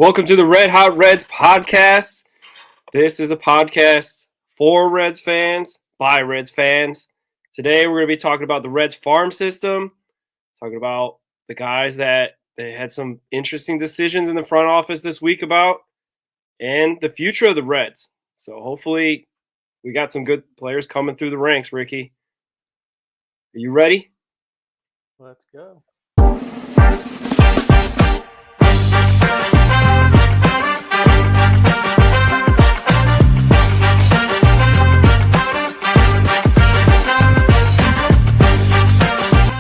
Welcome to the Red Hot Reds podcast. This is a podcast for Reds fans, by Reds fans. Today we're going to be talking about the Reds farm system, talking about the guys that they had some interesting decisions in the front office this week about, and the future of the Reds. So hopefully we got some good players coming through the ranks, Ricky. Are you ready? Let's go.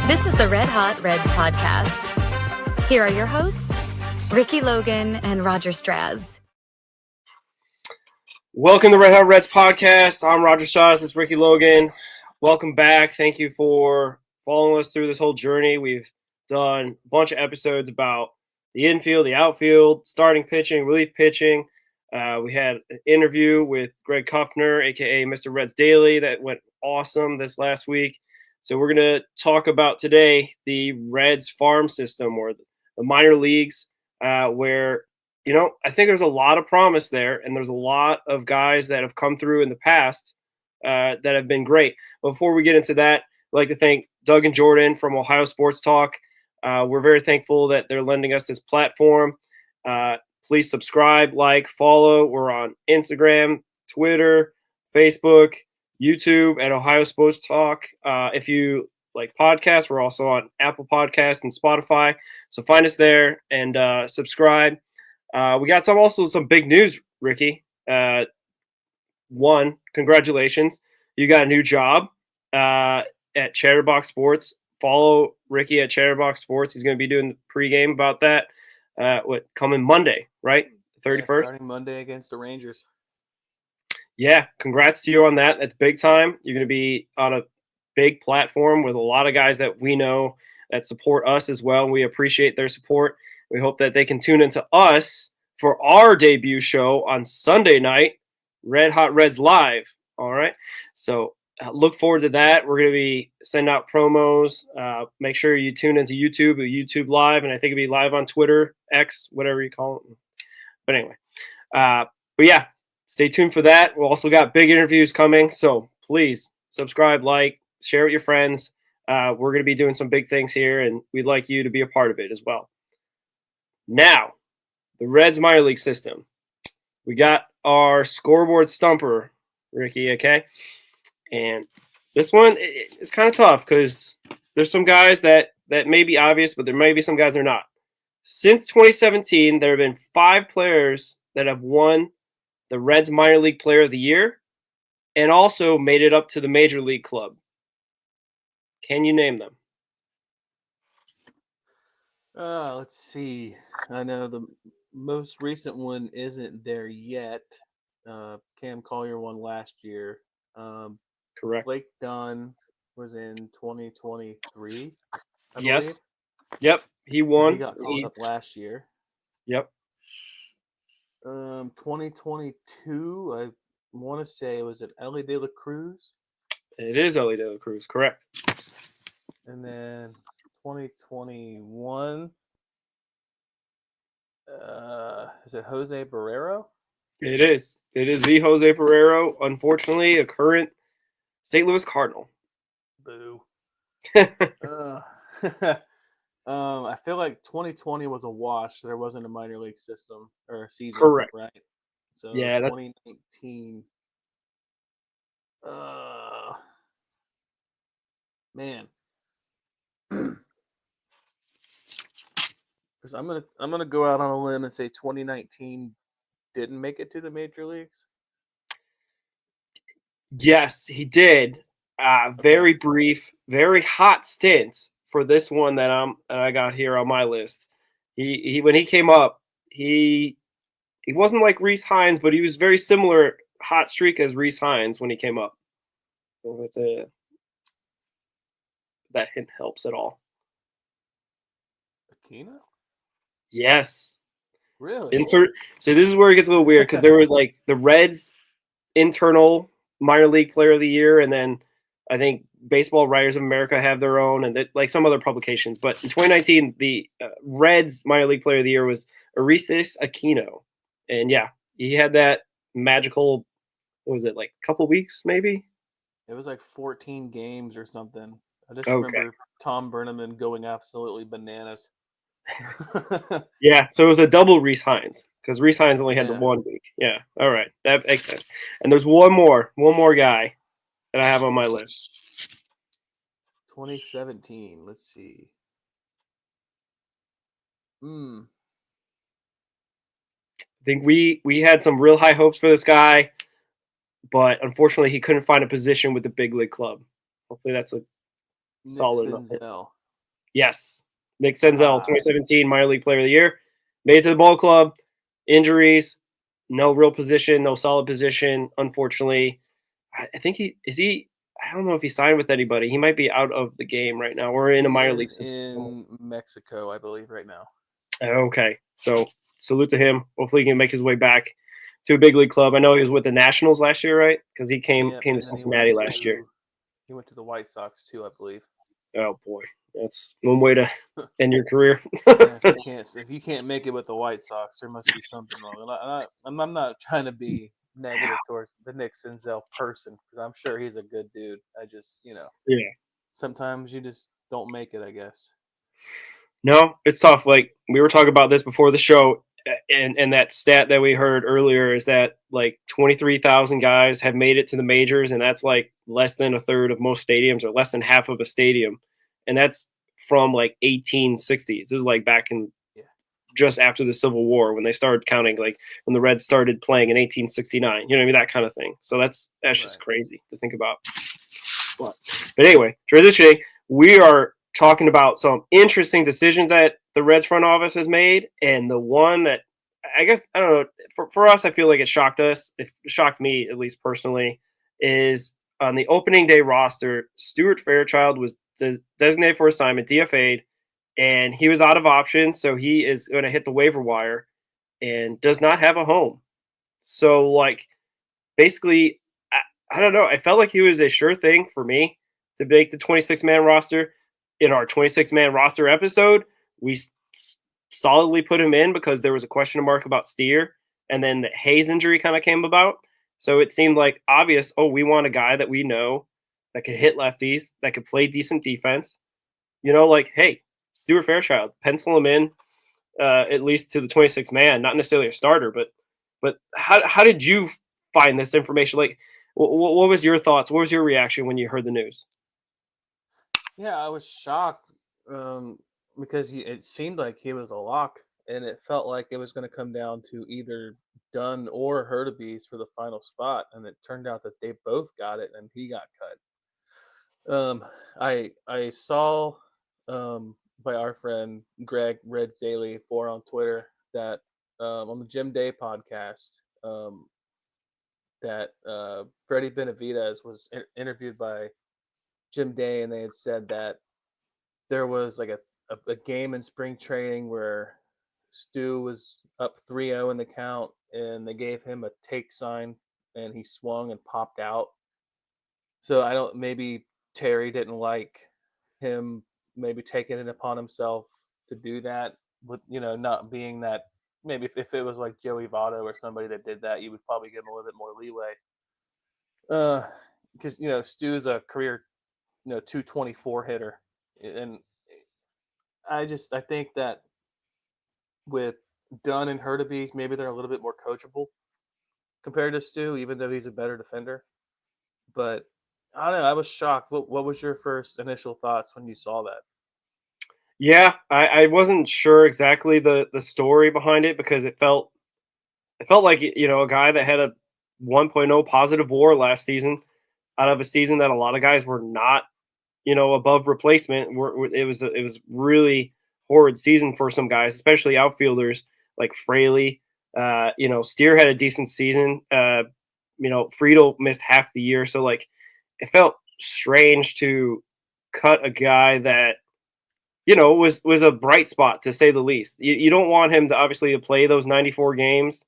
This is the Red Hot Reds podcast. Here are your hosts, Ricky Logan and Roger Straz. Welcome to the Red Hot Reds podcast. I'm Roger Straz. This is Ricky Logan. Welcome back. Thank you for following us through this whole journey. We've done a bunch of episodes about the infield, the outfield, starting pitching, relief pitching. We had an interview with Greg Kuffner, a.k.a. Mr. Reds Daily, that went awesome this last week. So we're going to talk about today the Reds farm system, or the minor leagues, where, I think there's a lot of promise there, and there's a lot of guys that have come through in the past that have been great. Before we get into that, I'd like to thank Doug and Jordan from Ohio Sports Talk. We're very thankful that they're lending us this platform. Please subscribe, like, follow. We're on Instagram, Twitter, Facebook, YouTube at Ohio Sports Talk. If you like podcasts, we're also on Apple Podcasts and Spotify. So find us there and subscribe. We got some big news, Ricky. One, congratulations. You got a new job at Chatterbox Sports. Follow Ricky at Chatterbox Sports. He's going to be doing the pregame about that. Coming Monday, right? 31st? Yeah, starting Monday against the Rangers. Yeah, congrats to you on that. That's big time. You're going to be on a big platform with a lot of guys that we know that support us as well. We appreciate their support. We hope that they can tune into us for our debut show on Sunday night, Red Hot Reds Live. All right. So look forward to that. We're going to be sending out promos. Make sure you tune into YouTube Live, and I think it'll be live on Twitter, X, whatever you call it. But anyway, but yeah. Stay tuned for that. We also got big interviews coming, so please subscribe, like, share with your friends. We're going to be doing some big things here, and we'd like you to be a part of it as well. Now, the Reds minor league system. We got our Scoreboard Stumper, Ricky, okay? And this one is kind of tough because there's some guys that may be obvious, but there may be some guys that are not. Since 2017, there have been 5 players that have won the Reds minor league player of the year, and also made it up to the major league club. Can you name them? Let's see. I know the most recent one isn't there yet. Cam Collier won last year. Correct. Blake Dunn was in 2023. I yes. believe. Yep. He won. He got called up last year. Yep. 2022, I want to say, was it Ellie De La Cruz? It is Ellie De La Cruz, correct. And then 2021, is it Jose Barrero? It is. It is the Jose Barrero, unfortunately, a current St. Louis Cardinal. Boo. I feel like 2020 was a wash. There wasn't a minor league system or a season, correct? Right. So yeah, 2019. Man, because I'm gonna go out on a limb and say 2019 didn't make it to the major leagues. Yes, he did. Very brief, very hot stint for this one that I got here on my list. He when he came up, he wasn't like Rhys Hines, but he was very similar hot streak as Rhys Hines when he came up. So that hint helps at all. Aquino? Yes. Really? So this is where it gets a little weird because there were like the Reds internal minor league player of the year, and then I think Baseball Writers of America have their own, and like some other publications. But in 2019, the Reds minor league player of the year was Arisis Aquino. And yeah, he had that magical, what was it, like a couple weeks maybe? It was like 14 games or something. I just Okay. remember Tom Brenneman going absolutely bananas. Yeah, so it was a double Reese Hines because Reese Hines only had the Yeah. 1 week. Yeah, all right, that makes sense. And there's one more guy that I have on my list. 2017. Let's see. I think we had some real high hopes for this guy, but unfortunately he couldn't find a position with the big league club. Hopefully that's a Nick solid enough. Senzel. Yes, Nick Senzel, Ah. 2017 minor league player of the year, made it to the ball club. Injuries, no real position, no solid position. Unfortunately, I think he. I don't know if he signed with anybody. He might be out of the game right now, or in a He minor is league system. in Mexico, I believe, right now. Okay, so salute to him. Hopefully, he can make his way back to a big league club. I know he was with the Nationals last year, right? Because he came Yep, to and then Cincinnati last year. He went to the White Sox too, I believe. Oh boy, that's one way to end your career. Yeah, if you can't make it with the White Sox, there must be something wrong. And I'm not trying to be negative towards the Nick Senzel person because I'm sure he's a good dude. I just, Yeah. sometimes you just don't make it, I guess. No, it's tough. Like we were talking about this before the show, and that stat that we heard earlier is that like 23,000 guys have made it to the majors, and that's like less than a third of most stadiums, or less than half of a stadium, and that's from like 1860s. This is like back in just after the Civil War when they started counting, like when the Reds started playing in 1869. You know what I mean? That kind of thing. So that's just crazy to think about. But anyway, transitioning, we are talking about some interesting decisions that the Reds front office has made, and the one that I guess I don't know for us, I feel like it shocked us. It shocked me at least personally. Is on the opening day roster, Stuart Fairchild was designated for assignment, DFA'd, and he was out of options, so he is going to hit the waiver wire and does not have a home. So like basically, I don't know. I felt like he was a sure thing for me to make the 26-man roster. In our 26-man roster episode, we solidly put him in because there was a question mark about Steer, and then the Hayes injury kind of came about. So it seemed like obvious, we want a guy that we know that could hit lefties, that could play decent defense. Like, hey, Stuart Fairchild, pencil him in at least to the 26-man, not necessarily a starter, but how did you find this information? Like, what was your thoughts? What was your reaction when you heard the news? Yeah, I was shocked because it seemed like he was a lock, and it felt like it was going to come down to either Dunn or Hurtubise for the final spot, and it turned out that they both got it, and he got cut. I saw by our friend Greg Reds Daily 4 on Twitter that on the Jim Day podcast that Freddie Benavidez was interviewed by Jim Day, and they had said that there was like a game in spring training where Stu was up 3-0 in the count, and they gave him a take sign, and he swung and popped out. So maybe Terry didn't like him maybe taking it upon himself to do that, with not being that. Maybe if it was like Joey Votto or somebody that did that, you would probably give him a little bit more leeway. Because Stu is a career 224 hitter, and I think that with Dunn and Hurtubise, maybe they're a little bit more coachable compared to Stu, even though he's a better defender. But I don't know. I was shocked. What was your first initial thoughts when you saw that? Yeah, I wasn't sure exactly the story behind it because it felt like a guy that had a 1.0 positive WAR last season, out of a season that a lot of guys were not above replacement. It was really horrid season for some guys, especially outfielders like Fraley. Steer had a decent season. Friedel missed half the year, so like it felt strange to cut a guy that was a bright spot to say the least. You don't want him to obviously play those 94 games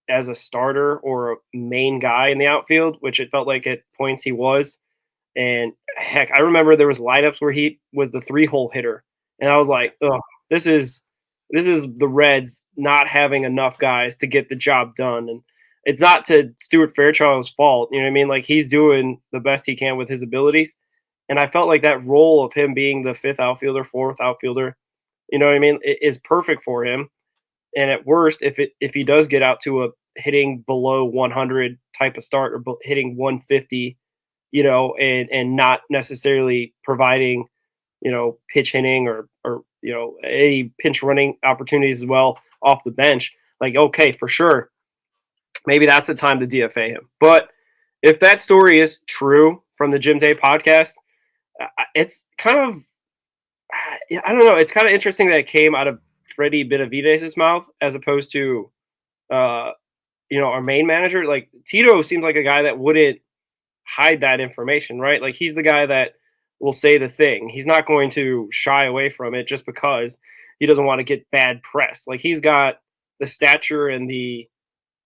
as a starter or a main guy in the outfield, which it felt like at points he was. And heck, I remember there was lineups where he was the 3-hole hitter, and I was like, "Oh, this is This is the Reds not having enough guys to get the job done. And it's not to Stuart Fairchild's fault. You know what I mean? Like, he's doing the best he can with his abilities. And I felt like that role of him being the fifth outfielder, fourth outfielder, you know what I mean, is perfect for him. And at worst, if he does get out to a hitting below 100 type of start or hitting 150, you know, and not necessarily providing, you know, pitch hitting or you know, any pinch running opportunities as well off the bench, like, okay, for sure, maybe that's the time to DFA him. But if that story is true from the Jim Day podcast, it's kind of, I don't know, it's kind of interesting that it came out of Freddie Benavidez' mouth as opposed to, you know, our main manager. Like, Tito seems like a guy that wouldn't hide that information, right? Like, he's the guy that will say the thing. He's not going to shy away from it just because he doesn't want to get bad press. Like, he's got the stature and the,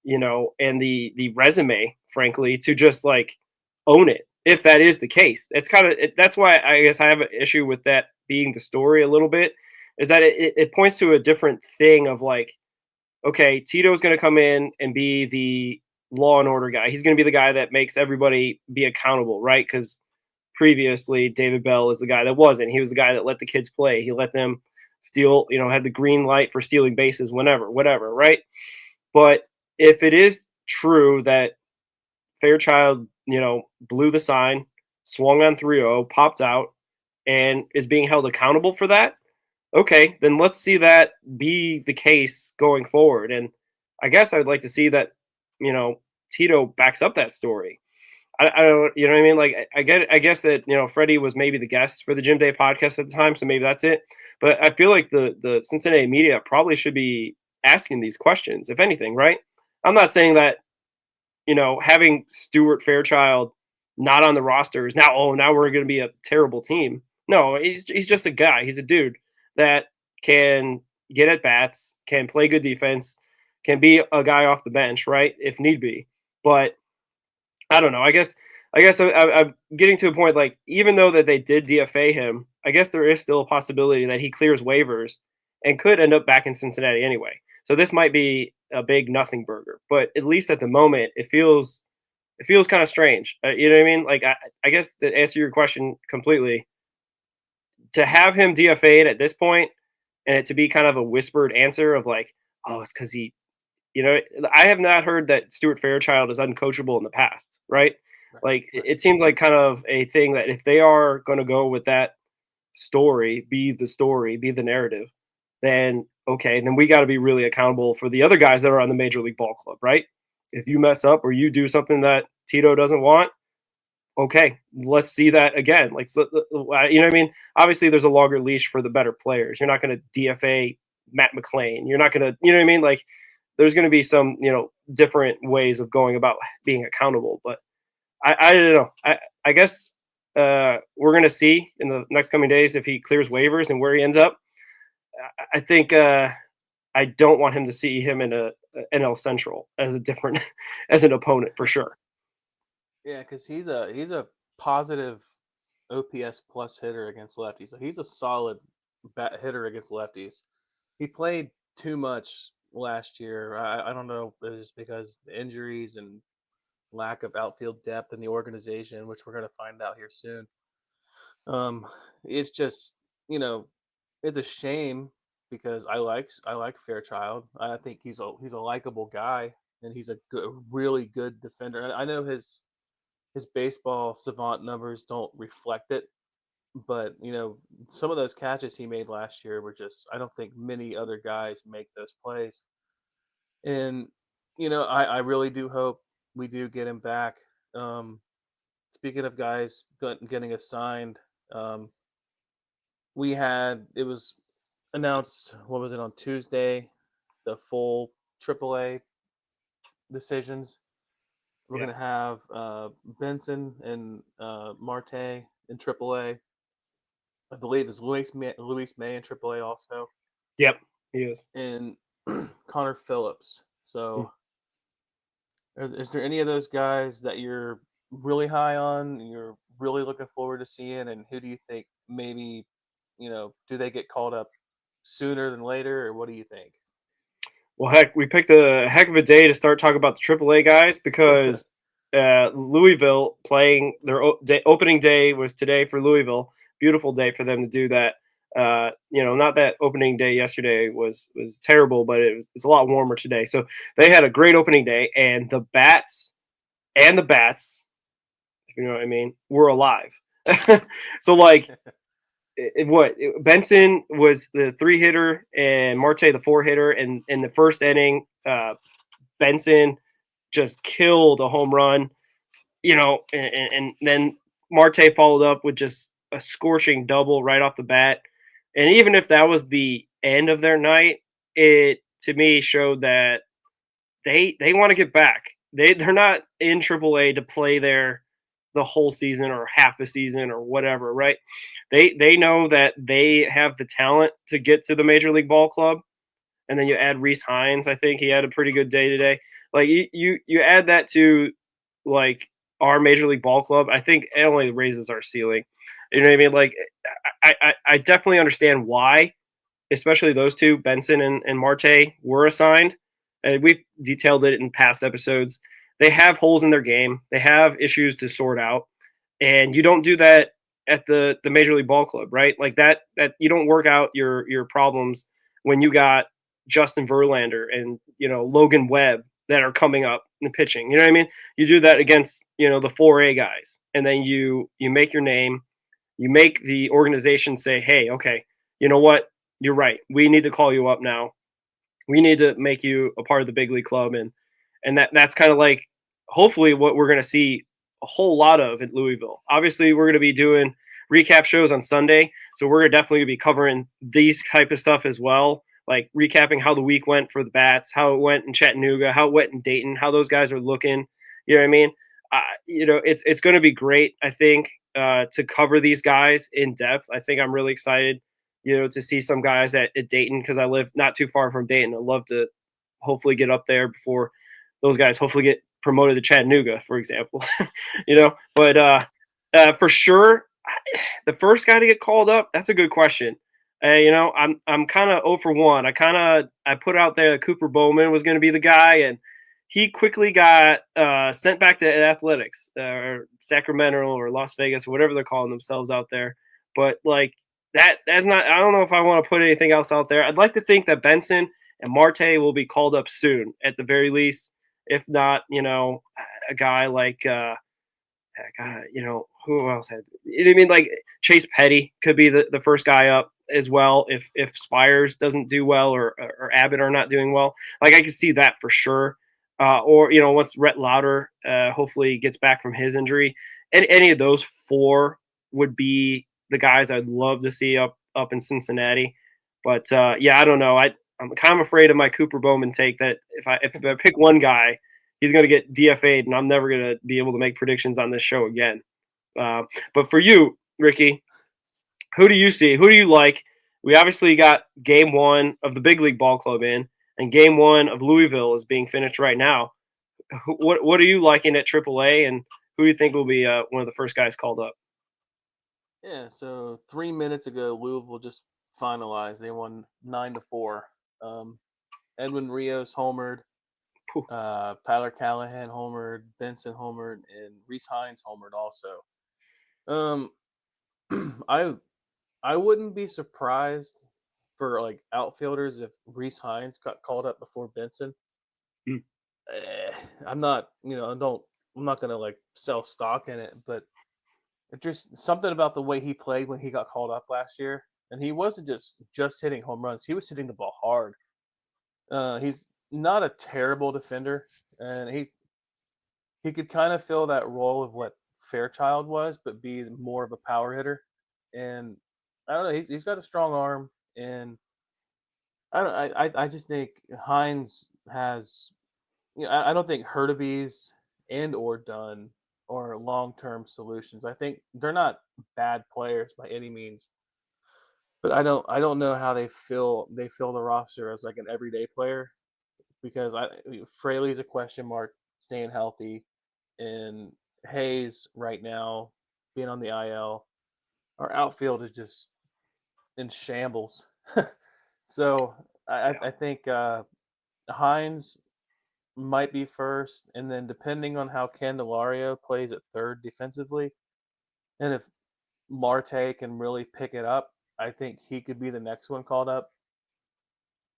you know, and the resume, frankly, to just like own it. If that is the case, it's kind of, that's why I guess I have an issue with that being the story a little bit, is that it points to a different thing of like, okay, Tito's going to come in and be the law and order guy. He's going to be the guy that makes everybody be accountable, right? Because previously David Bell is the guy that wasn't. He was the guy that let the kids play. He let them steal, you know, had the green light for stealing bases whenever, whatever, right? But if it is true that Fairchild, you know, blew the sign, swung on 3-0, popped out, and is being held accountable for that, okay, then let's see that be the case going forward. And I guess I'd like to see that, you know, Tito backs up that story. I don't, you know what I mean? Like, I guess that, you know, Freddie was maybe the guest for the Jim Day podcast at the time, so maybe that's it. But I feel like the Cincinnati media probably should be asking these questions, if anything, right? I'm not saying that, you know, having Stuart Fairchild not on the roster is now, oh, now we're going to be a terrible team. No, he's just a guy. He's a dude that can get at bats, can play good defense, can be a guy off the bench, right, if need be. But I don't know. I guess I'm getting to a point, like, even though that they did DFA him, I guess there is still a possibility that he clears waivers and could end up back in Cincinnati anyway. So this might be a big nothing burger, but at least at the moment, it feels kind of strange. You know what I mean? Like, I guess to answer your question completely, to have him DFA'd at this point and it to be kind of a whispered answer of like, oh, it's because he, you know, I have not heard that Stuart Fairchild is uncoachable in the past, right? Like, it seems like kind of a thing that if they are going to go with that story, be the narrative, then okay, then we got to be really accountable for the other guys that are on the Major League Ball Club, right? If you mess up or you do something that Tito doesn't want, okay, let's see that again. Like, you know what I mean? Obviously, there's a longer leash for the better players. You're not going to DFA Matt McClain. You're not going to, you know what I mean? Like, there's going to be some, you know, different ways of going about being accountable. But I don't know. I guess we're going to see in the next coming days if he clears waivers and where he ends up. I think I don't want him to see him in a NL Central as a different as an opponent for sure. Yeah, because he's a positive OPS plus hitter against lefties. So he's a solid bat hitter against lefties. He played too much last year. I don't know, it was just because injuries and lack of outfield depth in the organization, which we're going to find out here soon. It's just, you know, it's a shame because I like Fairchild. I think he's a likable guy and he's a really good defender. And I know his baseball savant numbers don't reflect it, but you know, some of those catches he made last year were just, I don't think many other guys make those plays. And you know, I really do hope we do get him back. Speaking of guys getting assigned, it was announced, what was it, on Tuesday, the full AAA decisions. We're going to have Benson and Marte in AAA. I believe is Luis May in AAA also. Yep, he is. And Connor Phillips. So is there any of those guys that you're really high on, you're really looking forward to seeing, and who do you think maybe, you know, do they get called up sooner than later, or what do you think? Well, heck, we picked a heck of a day to start talking about the AAA guys because Louisville playing their opening day was today for Louisville. Beautiful day for them to do that. Not that opening day yesterday was terrible, but it's a lot warmer today. So they had a great opening day, and the bats, if you know what I mean, were alive. So like Benson was the 3-hitter and Marte the 4-hitter, and in the first inning, Benson just killed a home run, and then Marte followed up with just a scorching double right off the bat. And even if that was the end of their night, it to me showed that they want to get back. They're not in AAA to play there the whole season or half a season or whatever, right? They know that they have the talent to get to the Major League Ball Club. And then you add Reese Hines. I think he had a pretty good day today. Like you add that to like our Major League Ball Club. I think it only raises our ceiling. You know what I mean? Like I definitely understand why, especially those two, Benson and Marte, were assigned. And we've detailed it in past episodes. They have holes in their game. They have issues to sort out. And you don't do that at the Major League Ball Club, right? Like that you don't work out your problems when you got Justin Verlander and Logan Webb that are coming up in the pitching. You know what I mean? You do that against the 4A guys, and then you make your name. You make the organization say, "Hey, okay, you know what? You're right. We need to call you up now. We need to make you a part of the big league club." And that's kind of like hopefully what we're going to see a whole lot of at Louisville. Obviously, we're going to be doing recap shows on Sunday, so we're definitely going to be covering these type of stuff as well, like recapping how the week went for the bats, how it went in Chattanooga, how it went in Dayton, how those guys are looking. You know what I mean? It's going to be great, I think, to cover these guys in depth. I think I'm really excited, to see some guys at Dayton because I live not too far from Dayton. I'd love to hopefully get up there before those guys hopefully get promoted to Chattanooga, for example. But for sure, the first guy to get called up, that's a good question. I'm kind of 0 for 1. I put out there that Cooper Bowman was going to be the guy, and he quickly got sent back to athletics or Sacramento or Las Vegas or whatever they're calling themselves out there. But like that's not. I don't know if I want to put anything else out there. I'd like to think that Benson and Marte will be called up soon, at the very least. If not, a guy like who else had? I mean, like Chase Petty could be the first guy up as well if Spires doesn't do well or Abbott are not doing well. Like I could see that for sure. Or once Rhett Lauder hopefully gets back from his injury, and any of those four would be the guys I'd love to see up in Cincinnati. But yeah, I don't know. I'm kind of afraid of my Cooper Bowman take that if I pick one guy, he's going to get DFA'd, and I'm never going to be able to make predictions on this show again. But for you, Ricky, who do you see? Who do you like? We obviously got game 1 of the Big League Ball Club in, and game 1 of Louisville is being finished right now. What are you liking at AAA, and who do you think will be one of the first guys called up? Yeah, so 3 minutes ago, Louisville just finalized. They won 9-4. Edwin Rios homered, Tyler Callahan homered, Benson homered, and Reese Hines homered also. I wouldn't be surprised for like outfielders if Reese Hines got called up before Benson. I'm not, I'm not gonna like sell stock in it, but it's just something about the way he played when he got called up last year, and he wasn't just hitting home runs; he was hitting the ball hard. He's not a terrible defender, and he could kind of fill that role of what Fairchild was, but be more of a power hitter. And I don't know, he's got a strong arm, and I just think Hines has, I don't think Hurtubise and or Dunn are long-term solutions. I think they're not bad players by any means, but I don't know how they fill the roster as like an everyday player, because Fraley's a question mark, staying healthy, and Hayes right now being on the IL. Our outfield is just in shambles. So I think Hines might be first, and then depending on how Candelario plays at third defensively, and if Marte can really pick it up, I think he could be the next one called up.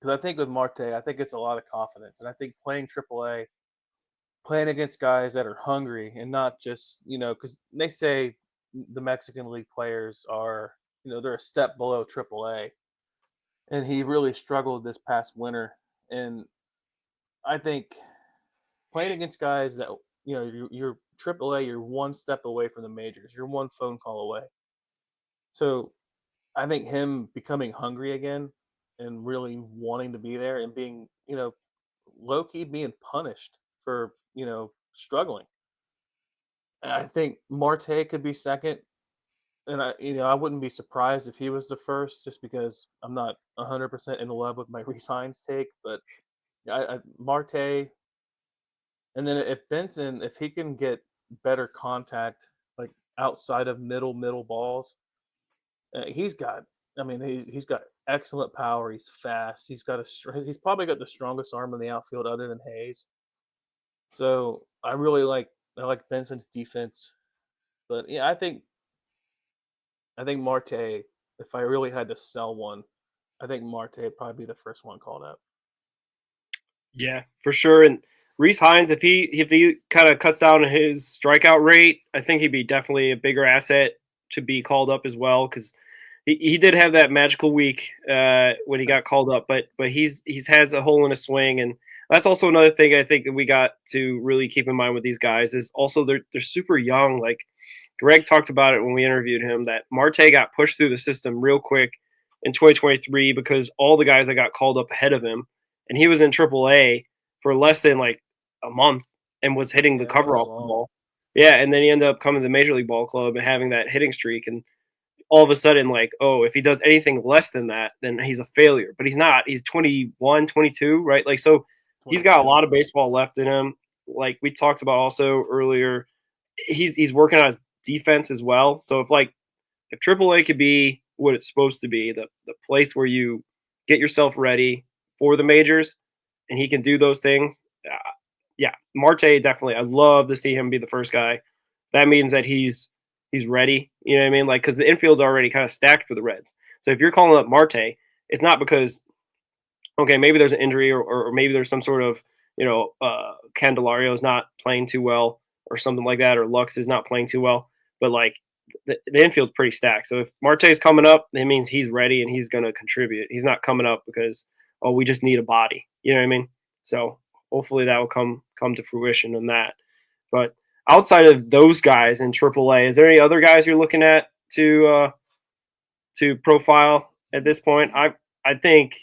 Because I think with Marte, I think it's a lot of confidence, and I think playing AAA, playing against guys that are hungry and not just because they say the Mexican League players are they're a step below AAA, and he really struggled this past winter, and I think playing against guys that you're AAA, you're one step away from the majors. You're one phone call away. So I think him becoming hungry again and really wanting to be there and being, low key being punished for, struggling. And I think Marte could be second. And I wouldn't be surprised if he was the first, just because I'm not 100% in love with my Resigns take. But Marte, and then if Benson, if he can get better contact, like outside of middle balls, he's got. I mean, he's got excellent power. He's fast. He's probably got the strongest arm in the outfield, other than Hayes. So I like Benson's defense, but yeah, I think Marte. If I really had to sell one, I think Marte would probably be the first one called up. Yeah, for sure. And Reese Hines, if he kind of cuts down his strikeout rate, I think he'd be definitely a bigger asset to be called up as well, because he did have that magical week when he got called up, but he's has a hole in his swing, and that's also another thing I think that we got to really keep in mind with these guys is also they're super young. Like Greg talked about it when we interviewed him, that Marte got pushed through the system real quick in 2023 because all the guys that got called up ahead of him, and he was in AAA for less than like a month and was hitting the cover off the ball. Yeah, and then he ended up coming to the Major League Ball Club and having that hitting streak, and all of a sudden, like, oh, if he does anything less than that, then he's a failure. But he's not. He's 21, 22, right? Like, so he's got a lot of baseball left in him. Like we talked about also earlier, he's working on his defense as well. So if AAA could be what it's supposed to be, the place where you get yourself ready for the majors, and he can do those things, yeah, Marte definitely. I'd love to see him be the first guy. That means that he's ready. You know what I mean? Like, because the infield's already kind of stacked for the Reds. So if you're calling up Marte, it's not because, okay, maybe there's an injury or maybe there's some sort of, Candelario's not playing too well or something like that, or Lux is not playing too well. But like the infield's pretty stacked. So if Marte's coming up, it means he's ready and he's going to contribute. He's not coming up because, oh, we just need a body. You know what I mean? So hopefully that will come to fruition on that. But outside of those guys in AAA, is there any other guys you're looking at to profile at this point? I think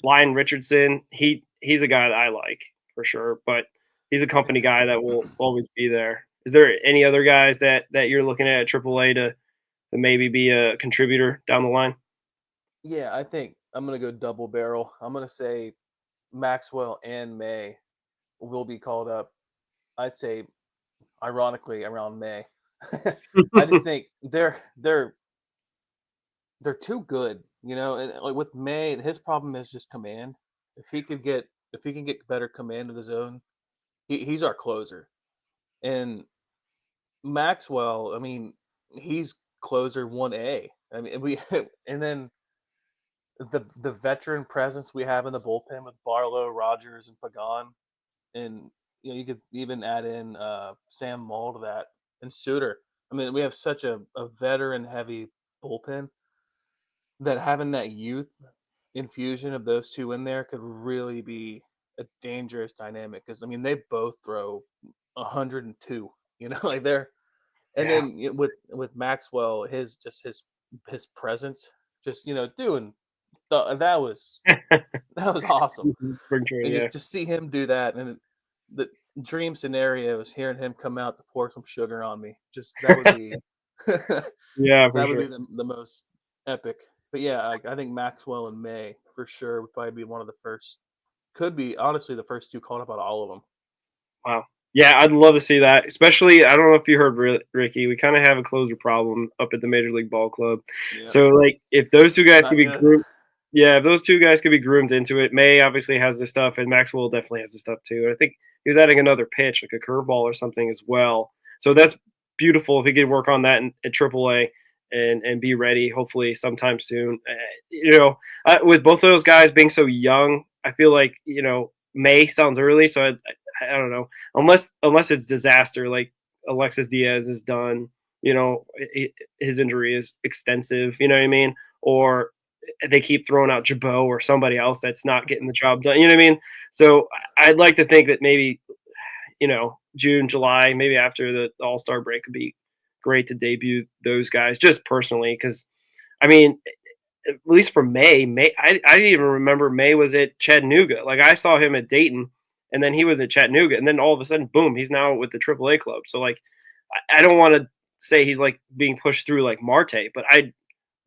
Lyon Richardson, he's a guy that I like for sure, but he's a company guy that will always be there. Is there any other guys that you're looking at AAA to maybe be a contributor down the line? Yeah, I think I'm going to go double barrel. I'm going to say Maxwell and May will be called up. I'd say, ironically, around May. I just think they're too good, And like with May, his problem is just command. If he can get better command of the zone, he's our closer. And Maxwell, I mean, he's closer 1A. I mean, and then the veteran presence we have in the bullpen with Barlow, Rogers, and Pagan, and you could even add in Sam Mull to that, and Suter. I mean, we have such a veteran heavy bullpen that having that youth infusion of those two in there could really be a dangerous dynamic, because I mean they both throw 102, like they're, and then with Maxwell, his presence, just doing that was awesome. Spring training, and just see him do that, and the dream scenario is hearing him come out to pour some sugar on me. Just that would be yeah, that would be the most epic. But yeah, I think Maxwell and May for sure would probably be one of the first. Could be honestly the first two called up out of all of them. Wow. Yeah, I'd love to see that. Especially, I don't know if you heard Ricky. We kind of have a closer problem up at the Major League Ball Club. Yeah. So, like, if those two guys could be grouped, Yeah, those two guys could be groomed into it. May obviously has this stuff, and Maxwell definitely has this stuff too. And I think he was adding another pitch, like a curveball or something as well. So that's beautiful if he could work on that at AAA and be ready, hopefully sometime soon. With both of those guys being so young, I feel like May sounds early, so I don't know unless it's disaster like Alexis Diaz is done. His injury is extensive. You know what I mean? Or they keep throwing out Jabot or somebody else that's not getting the job done. You know what I mean? So I'd like to think that maybe, June, July, maybe after the All-Star break would be great to debut those guys just personally. Cause I mean, at least for May, I didn't even remember May was at Chattanooga. Like I saw him at Dayton and then he was at Chattanooga and then all of a sudden, boom, he's now with the AAA club. So like, I don't want to say he's like being pushed through like Marte, but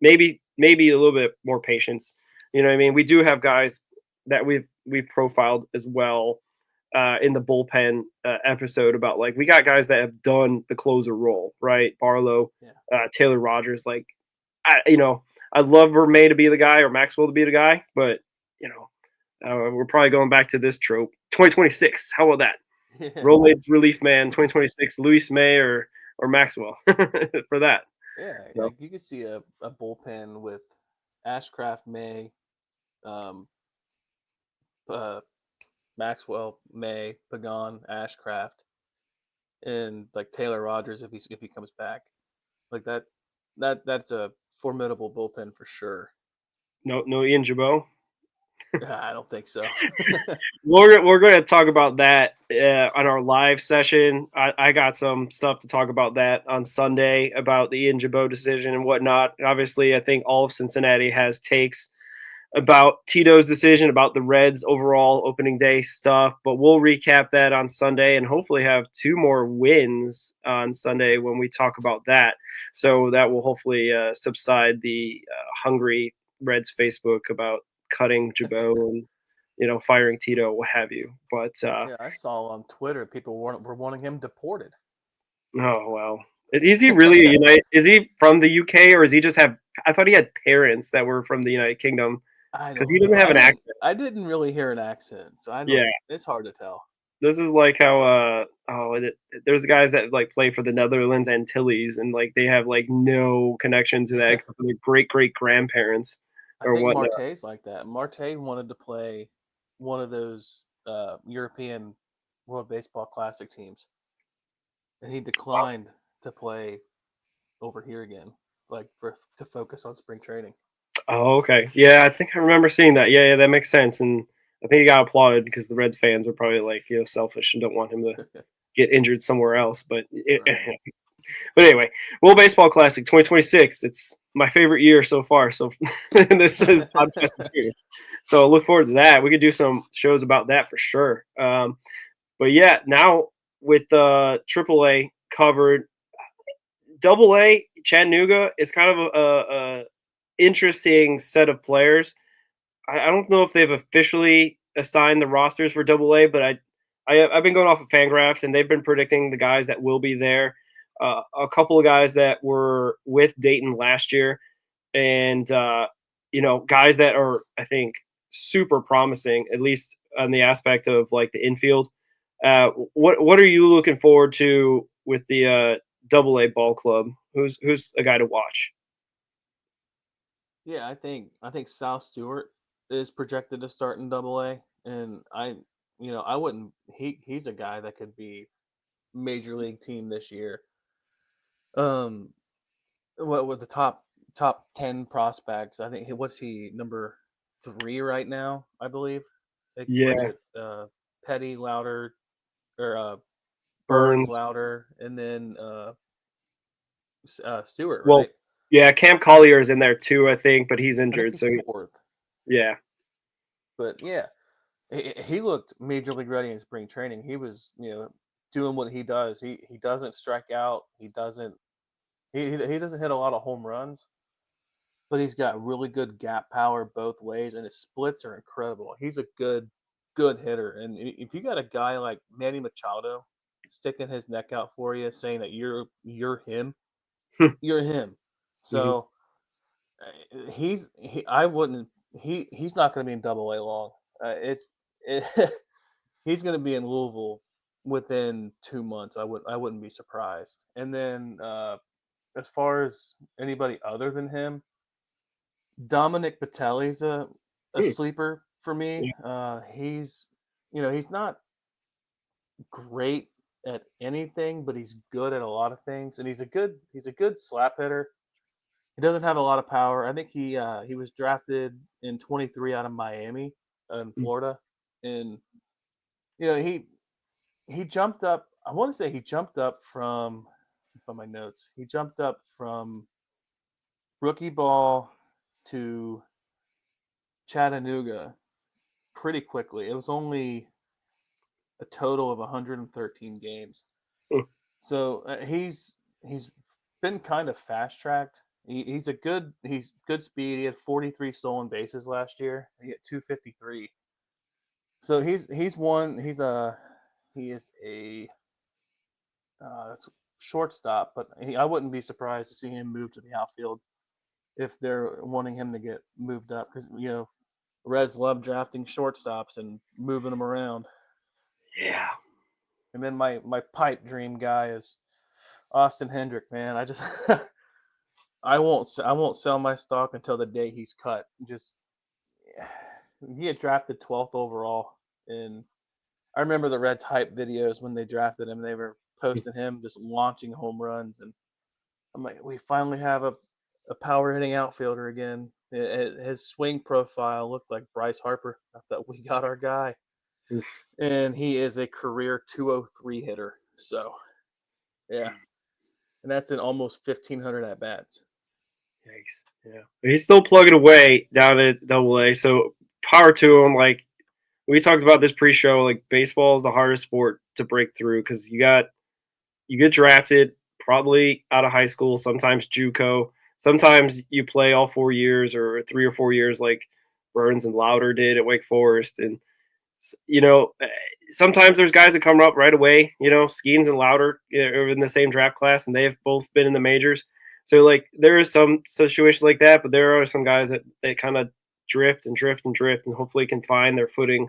maybe a little bit more patience. You know what I mean? We do have guys that we've profiled as well in the bullpen episode about like we got guys that have done the closer role, right? Barlow, Taylor Rogers. Like, I'd love for May to be the guy or Maxwell to be the guy, but we're probably going back to this trope. 2026. How about that? Rolaids relief man. 2026. Luis May or Maxwell for that. Yeah, so. Like you could see a bullpen with Ashcraft, May, Maxwell, May, Pagan, Ashcraft, and like Taylor Rogers if he comes back. Like that's a formidable bullpen for sure. No Ian Jabot? I don't think so. We're going to talk about that on our live session. I got some stuff to talk about that on Sunday about the Ian Jabot decision and whatnot. Obviously, I think all of Cincinnati has takes about Tito's decision, about the Reds' overall opening day stuff, but we'll recap that on Sunday and hopefully have 2 more wins on Sunday when we talk about that. So that will hopefully subside the hungry Reds Facebook about cutting Jabot and firing Tito, what have you. But yeah, I saw on Twitter people were wanting him deported. Oh well, is he really United? Is he from the UK or is he just have? I thought he had parents that were from the United Kingdom because he doesn't have an accent. I didn't really hear an accent, so I don't. It's hard to tell. This is like how there's guys that like play for the Netherlands Antilles and like they have like no connection to that except for their great grandparents. I think Marte's like that. Marte wanted to play one of those European World Baseball Classic teams, and he declined to play over here again, like to focus on spring training. Oh, okay. Yeah, I think I remember seeing that. Yeah, that makes sense. And I think he got applauded because the Reds fans are probably like, selfish and don't want him to get injured somewhere else. But but anyway, World Baseball Classic 2026. It's my favorite year so far. So this is podcast experience. So I look forward to that. We could do some shows about that for sure. But yeah, now with AAA covered, AA Chattanooga is kind of a interesting set of players. I don't know if they've officially assigned the rosters for AA, but I've been going off of Fangraphs and they've been predicting the guys that will be there. A couple of guys that were with Dayton last year, and guys that are I think super promising, at least on the aspect of like the infield. What are you looking forward to with the AA ball club? Who's a guy to watch? Yeah, I think Sal Stewart is projected to start in AA, and I wouldn't. He's a guy that could be major league team this year. What with the top 10 prospects? I think what's he number 3 right now? I believe. Petty, Louder, or Burns, Louder, and then Stewart. Right? Yeah, Cam Collier is in there too, I think, but he's injured. So 4th. Yeah. But yeah, he looked major league ready in spring training. He was, doing what he does. He doesn't strike out. He doesn't hit a lot of home runs, but he's got really good gap power both ways, and his splits are incredible. He's a good hitter. And if you got a guy like Manny Machado sticking his neck out for you, saying that you're him, you're him. So I wouldn't he's not going to be in Double A long. He's going to be in Louisville within 2 months. I wouldn't be surprised. And then as far as anybody other than him, Dominic Patelli's a sleeper for me. He's he's not great at anything, but he's good at a lot of things, and he's a good slap hitter. He doesn't have a lot of power. I think he was drafted in 23 out of Miami in Florida, and he jumped up. I want to say he jumped up from my notes. He jumped up from rookie ball to Chattanooga pretty quickly. It was only a total of 113 games. So he's been kind of fast tracked. He's good speed. He had 43 stolen bases last year. He had 253. So he is a shortstop, but I wouldn't be surprised to see him move to the outfield if they're wanting him to get moved up, because Reds love drafting shortstops and moving them around. Yeah. And then my pipe dream guy is Austin Hendrick, man. I just I won't sell my stock until the day he's cut. He had drafted 12th overall, and I remember the Reds hype videos when they drafted him. They were posting him just launching home runs, and I'm like, we finally have a power hitting outfielder again. His swing profile looked like Bryce Harper. I thought we got our guy. And he is a career 203 hitter. So, yeah. And that's in almost 1,500 at-bats. Yikes. Yeah. But he's still plugging away down at Double A. So, power to him. Like, we talked about this pre-show. Like, baseball is the hardest sport to break through because you get drafted probably out of high school, sometimes JUCO. Sometimes you play all 4 years or 3 or 4 years like Burns and Lauder did at Wake Forest. And sometimes there's guys that come up right away, Skeens and Lauder are in the same draft class, and they've both been in the majors. So, like, there is some situations like that, but there are some guys that they kind of drift and hopefully can find their footing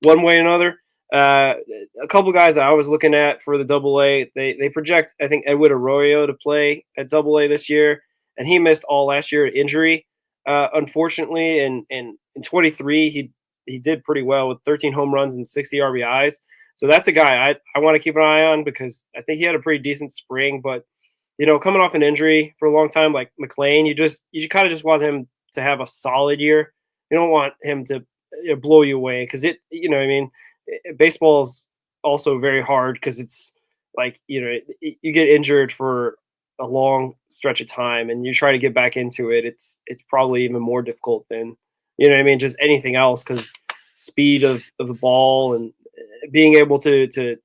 one way or another. A couple guys that I was looking at for the Double A, they project, I think, Edwin Arroyo to play at Double A this year, and he missed all last year at injury. Unfortunately, in 23, he did pretty well with 13 home runs and 60 RBIs. So that's a guy I want to keep an eye on because I think he had a pretty decent spring. But, coming off an injury for a long time like McLean, you kind of just want him to have a solid year. You don't want him to blow you away because baseball is also very hard because it's like, you get injured for a long stretch of time and you try to get back into it. It's probably even more difficult than, just anything else because speed of the ball and being able to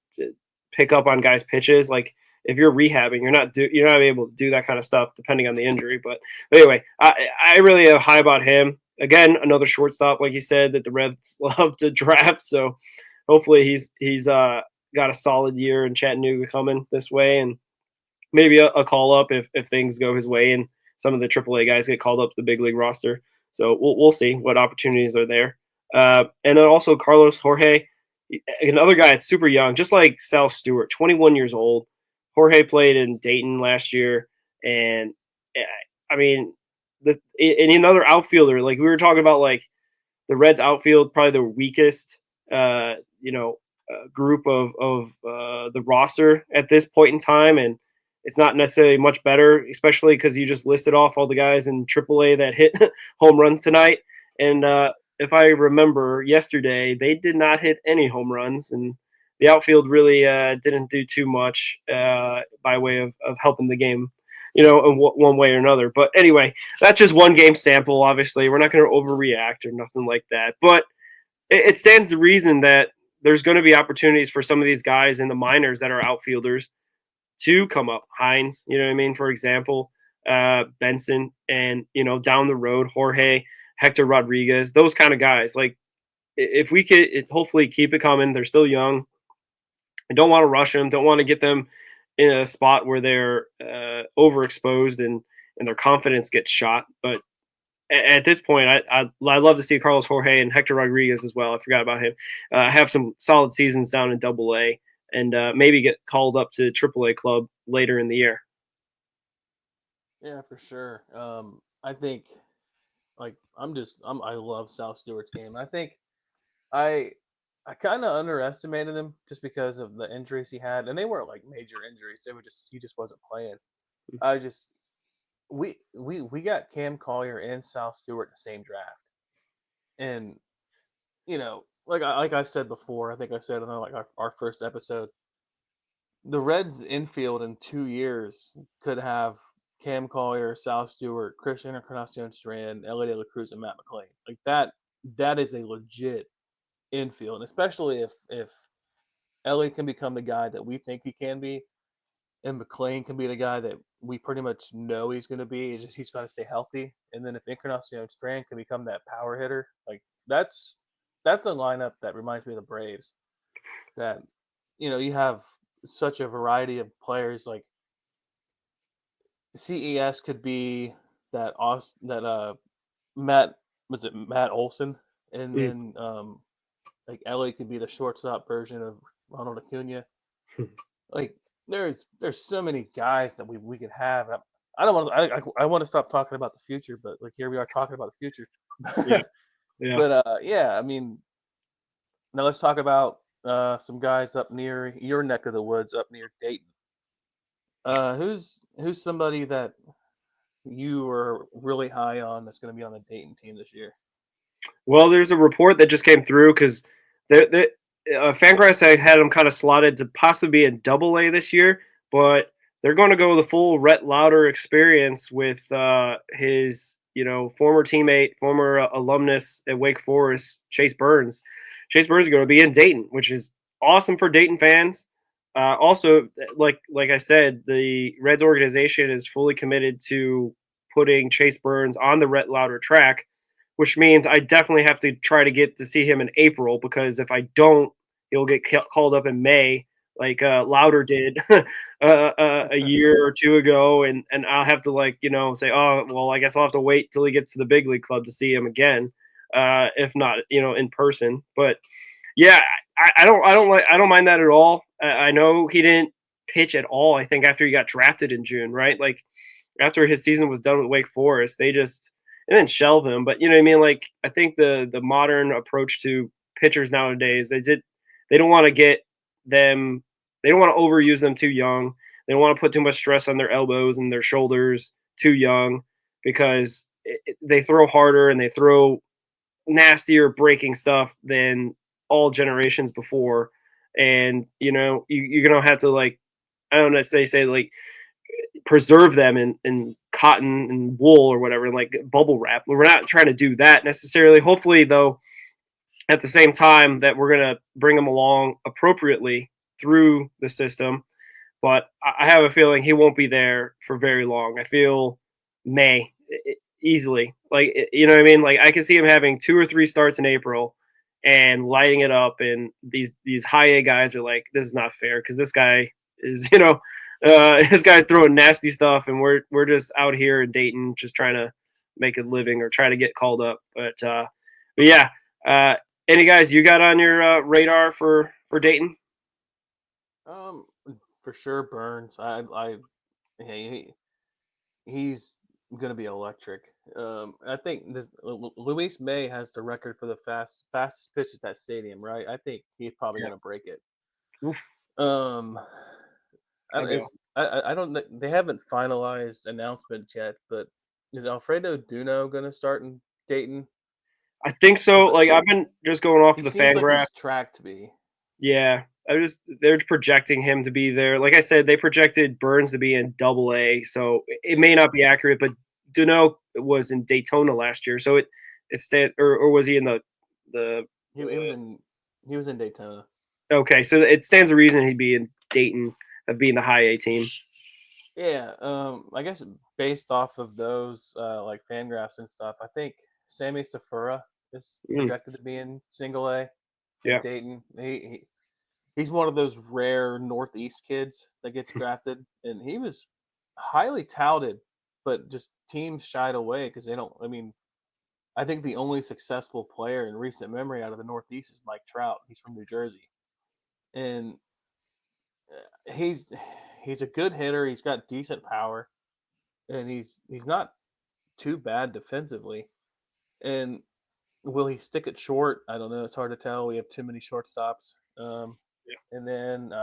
pick up on guys' pitches. Like if you're rehabbing, you're not able to do that kind of stuff depending on the injury. But anyway, I really am high about him. Again, another shortstop, like you said, that the Reds love to draft. So hopefully he's got a solid year in Chattanooga coming this way, and maybe a call up if things go his way and some of the AAA guys get called up to the big league roster. So we'll see what opportunities are there. And then also Carlos Jorge, another guy that's super young, just like Sal Stewart, 21 years old. Jorge played in Dayton last year, and I mean, and another outfielder. Like we were talking about, like the Reds outfield, probably the weakest, group of the roster at this point in time, and it's not necessarily much better, especially because you just listed off all the guys in AAA that hit home runs tonight. And if I remember yesterday, they did not hit any home runs, and the outfield really didn't do too much by way of helping the game, in one way or another. But anyway, that's just one game sample. Obviously, we're not going to overreact or nothing like that. But it stands to reason that there's going to be opportunities for some of these guys in the minors that are outfielders to come up. Hines, for example, Benson, and, down the road, Jorge, Hector Rodriguez, those kind of guys. Like, if we could hopefully keep it coming, they're still young. I don't want to rush them, don't want to get them in a spot where they're overexposed and their confidence gets shot. But at this point, I love to see Carlos Jorge and Hector Rodriguez as well. I forgot about him. Have some solid seasons down in Double A, and maybe get called up to Triple A club later in the year. Yeah, for sure. I think like I love South Stewart's game. I think I I kind of underestimated him just because of the injuries he had, and they weren't like major injuries. They were just he just wasn't playing. I just we got Cam Collier and South Stewart in the same draft, and like I said before, I think I said in like our first episode, the Reds infield in 2 years could have Cam Collier, South Stewart, Christian Encarnacion Strand, Ellie De La Cruz, and Matt McLean. Like that is a legit infield, and especially if Ellie can become the guy that we think he can be, and McLean can be the guy that we pretty much know he's going to be. It's just he's got to stay healthy. And then if Encarnacion Strand can become that power hitter, like that's a lineup that reminds me of the Braves. That you have such a variety of players. Like CES could be that Matt Matt Olson, and then like Ellie could be the shortstop version of Ronald Acuna. Like there's so many guys that we could have. I don't want I want to stop talking about the future, but like here we are talking about the future. Yeah, yeah. But yeah, I mean, now let's talk about some guys up near your neck of the woods, up near Dayton. Who's somebody that you are really high on that's going to be on the Dayton team this year? Well, there's a report that just came through because Fangraphs had him kind of slotted to possibly be in Double A this year, but they're going to go the full Rhett Lauder experience with his former teammate, former alumnus at Wake Forest, Chase Burns. Chase Burns is going to be in Dayton, which is awesome for Dayton fans. Also, like I said, the Reds organization is fully committed to putting Chase Burns on the Rhett Lauder track, which means I definitely have to try to get to see him in April, because if I don't, he'll get called up in May, like Lauder did a year or two ago, and I'll have to say, oh well, I guess I'll have to wait till he gets to the big league club to see him again, if not in person. But yeah, I don't mind that at all. I know he didn't pitch at all, I think, after he got drafted in June, right? Like after his season was done with Wake Forest, they didn't shelve him. But you know what I mean? Like I think the modern approach to pitchers nowadays, they don't want to get them, they don't want to overuse them too young. They don't want to put too much stress on their elbows and their shoulders too young, because they throw harder and they throw nastier breaking stuff than all generations before. And you're gonna have to, I don't know, say preserve them in cotton and wool or whatever, like bubble wrap. We're not trying to do that necessarily. Hopefully, though, at the same time that we're gonna bring them along appropriately through the system. But I have a feeling he won't be there for very long. I feel May easily. You know what I mean? Like I can see him having 2 or 3 starts in April and lighting it up. And these high A guys are like, this is not fair, because this guy is, this guy's throwing nasty stuff, and we're just out here in Dayton just trying to make a living or try to get called up. But yeah, any guys you got on your radar for Dayton? For sure, Burns. He's going to be electric. I think Luis May has the record for the fastest pitch at that stadium, right? I think he's probably going to break it. Oof. I don't. They haven't finalized announcements yet, but is Alfredo Duno going to start in Dayton? I think so. Like I've been just going off the Fangraphs. Like track to be. Yeah, they're projecting him to be there. Like I said, they projected Burns to be in Double A, so it may not be accurate. But Duno was in Daytona last year, so it or was he in the? He was in Daytona. Okay, so it stands to reason he'd be in Dayton, of being the high A team. Yeah, I guess based off of those like Fangraphs and stuff, I think Sammy Stafura is projected to be in Single A. Yeah, Dayton. He's one of those rare Northeast kids that gets drafted, and he was highly touted, but just teams shied away because they don't. I mean, I think the only successful player in recent memory out of the Northeast is Mike Trout. He's from New Jersey, and he's a good hitter. He's got decent power, and he's not too bad defensively. And will he stick it short? I don't know. It's hard to tell. We have too many shortstops. And then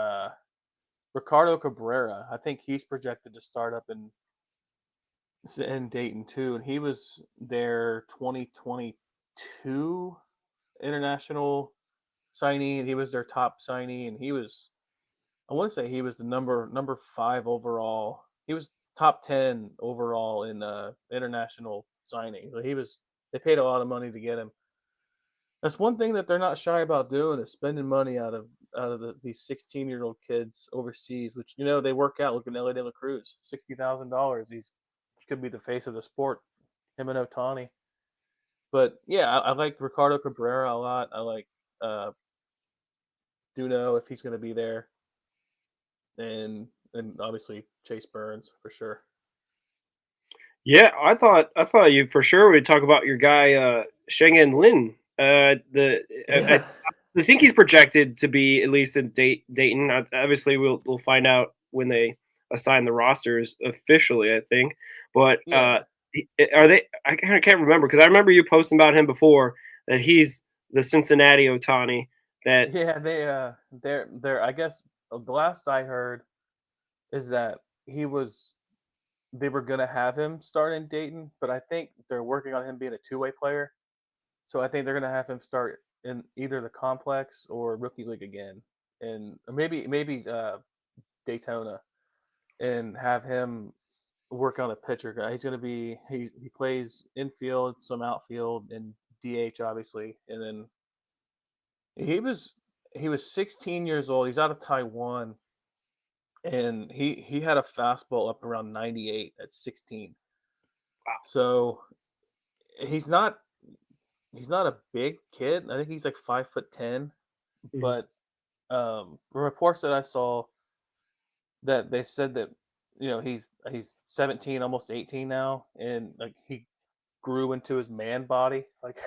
Ricardo Cabrera, I think he's projected to start up in Dayton too, and he was their 2022 international signee, and he was their top signee, and he was, I want to say he was the number 5 overall. He was top 10 overall in international signing. So they paid a lot of money to get him. That's one thing that they're not shy about doing, is spending money out of these 16-year-old kids overseas, which they work out. Look at Ellie De La Cruz, $60,000. He's could be the face of the sport, him and Ohtani. But yeah, I like Ricardo Cabrera a lot. I like Duno, if he's going to be there, and obviously Chase Burns for sure. Yeah, I thought you for sure would talk about your guy Sheng-En Lin. I think he's projected to be at least in Dayton. Obviously, we'll find out when they assign the rosters officially, I think. But are they? I kind of can't remember, because I remember you posting about him before, that he's the Cincinnati Ohtani. They're I guess the last I heard is that they were gonna have him start in Dayton, but I think they're working on him being a two-way player. So I think they're gonna have him start in either the complex or rookie league again, and maybe Daytona, and have him work on a pitcher guy. He's going to be he plays infield, some outfield, and DH obviously. And then he was 16 years old. He's out of Taiwan, and he had a fastball up around 98 at 16. Wow. So he's not a big kid. I think he's like 5'10", but reports that I saw, that they said that he's 17, almost 18 now, and like he grew into his man body, like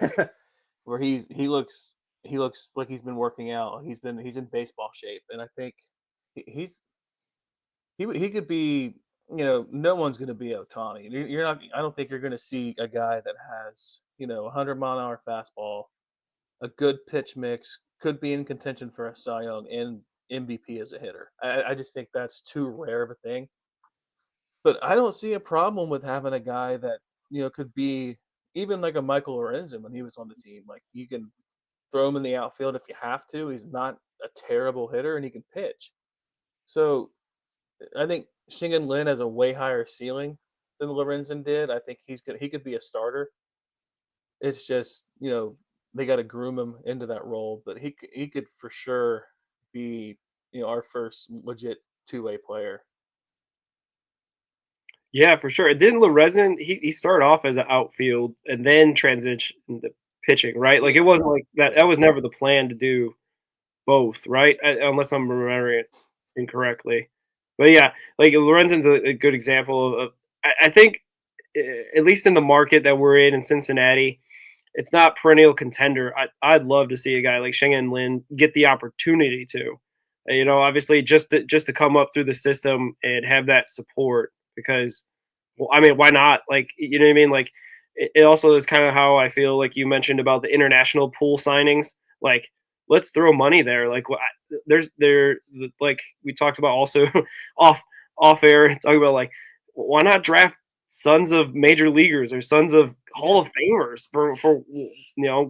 where he looks like he's been working out. He's in baseball shape, and I think he could be. No one's going to be Ohtani. You're not. I don't think you're going to see a guy that has 100-mile-an-hour fastball, a good pitch mix, could be in contention for a Cy Young and MVP as a hitter. I just think that's too rare of a thing. But I don't see a problem with having a guy that could be even like a Michael Lorenzen when he was on the team. Like, you can throw him in the outfield if you have to. He's not a terrible hitter, and he can pitch. So I think Shingen Lin has a way higher ceiling than Lorenzen did. I think he could be a starter. It's just they got to groom him into that role, but he could for sure be our first legit two-way player. Yeah, for sure. Didn't Lorenzen, he started off as an outfield and then transitioned to pitching, right? Like, it wasn't like that. That was never the plan to do both, right? Unless I'm remembering it incorrectly. But yeah, like Lorenzen's a good example of I think, at least in the market that we're in Cincinnati, it's not perennial contender. I'd love to see a guy like Sheng-En Lin get the opportunity to, obviously just to come up through the system and have that support, because, well, I mean, why not? Like, you know what I mean? Like, it also is kind of how I feel, like you mentioned about the international pool signings. Like, let's throw money there. Like, like we talked about also off air, talking about, like, why not draft sons of major leaguers or sons of Hall of Famers for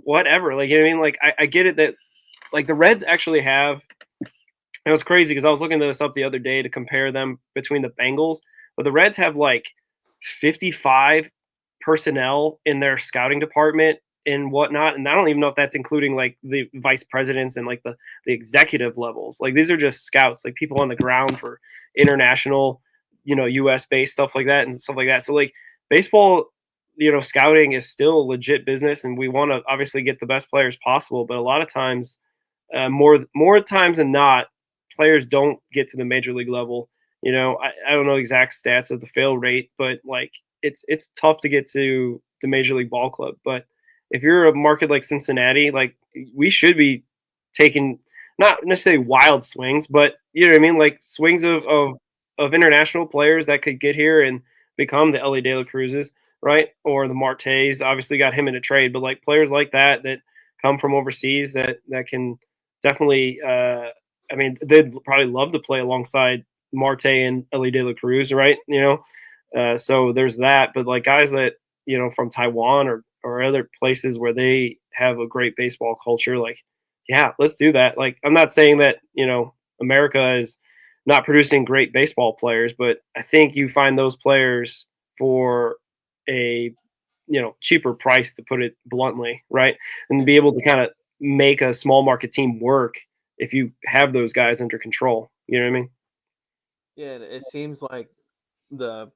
whatever. Like, you know what I mean? Like, I get it that, like, the Reds actually have, it was crazy because I was looking this up the other day to compare them between the Bengals, but the Reds have like 55 personnel in their scouting department and whatnot. And I don't even know if that's including like the vice presidents and like the executive levels. Like, these are just scouts, like people on the ground for international, US based stuff like that and stuff like that. So, like, baseball, scouting is still a legit business, and we want to obviously get the best players possible. But a lot of times, more times than not, players don't get to the major league level. I don't know exact stats of the fail rate, but like it's tough to get to the major league ball club. But if you're a market like Cincinnati, like we should be taking not necessarily wild swings, but you know what I mean, like swings of international players that could get here and become the Ellie De La Cruzes, right? Or the Martes. Obviously, got him in a trade, but like players like that that come from overseas that can definitely. I mean, they'd probably love to play alongside Marte and Ellie De La Cruz, right? So there's that. But like guys that from Taiwan or other places where they have a great baseball culture, like yeah, let's do that. Like I'm not saying that America is not producing great baseball players, but I think you find those players for a cheaper price, to put it bluntly, right? And be able to kind of make a small market team work if you have those guys under control. You know what I mean? Yeah, it seems like the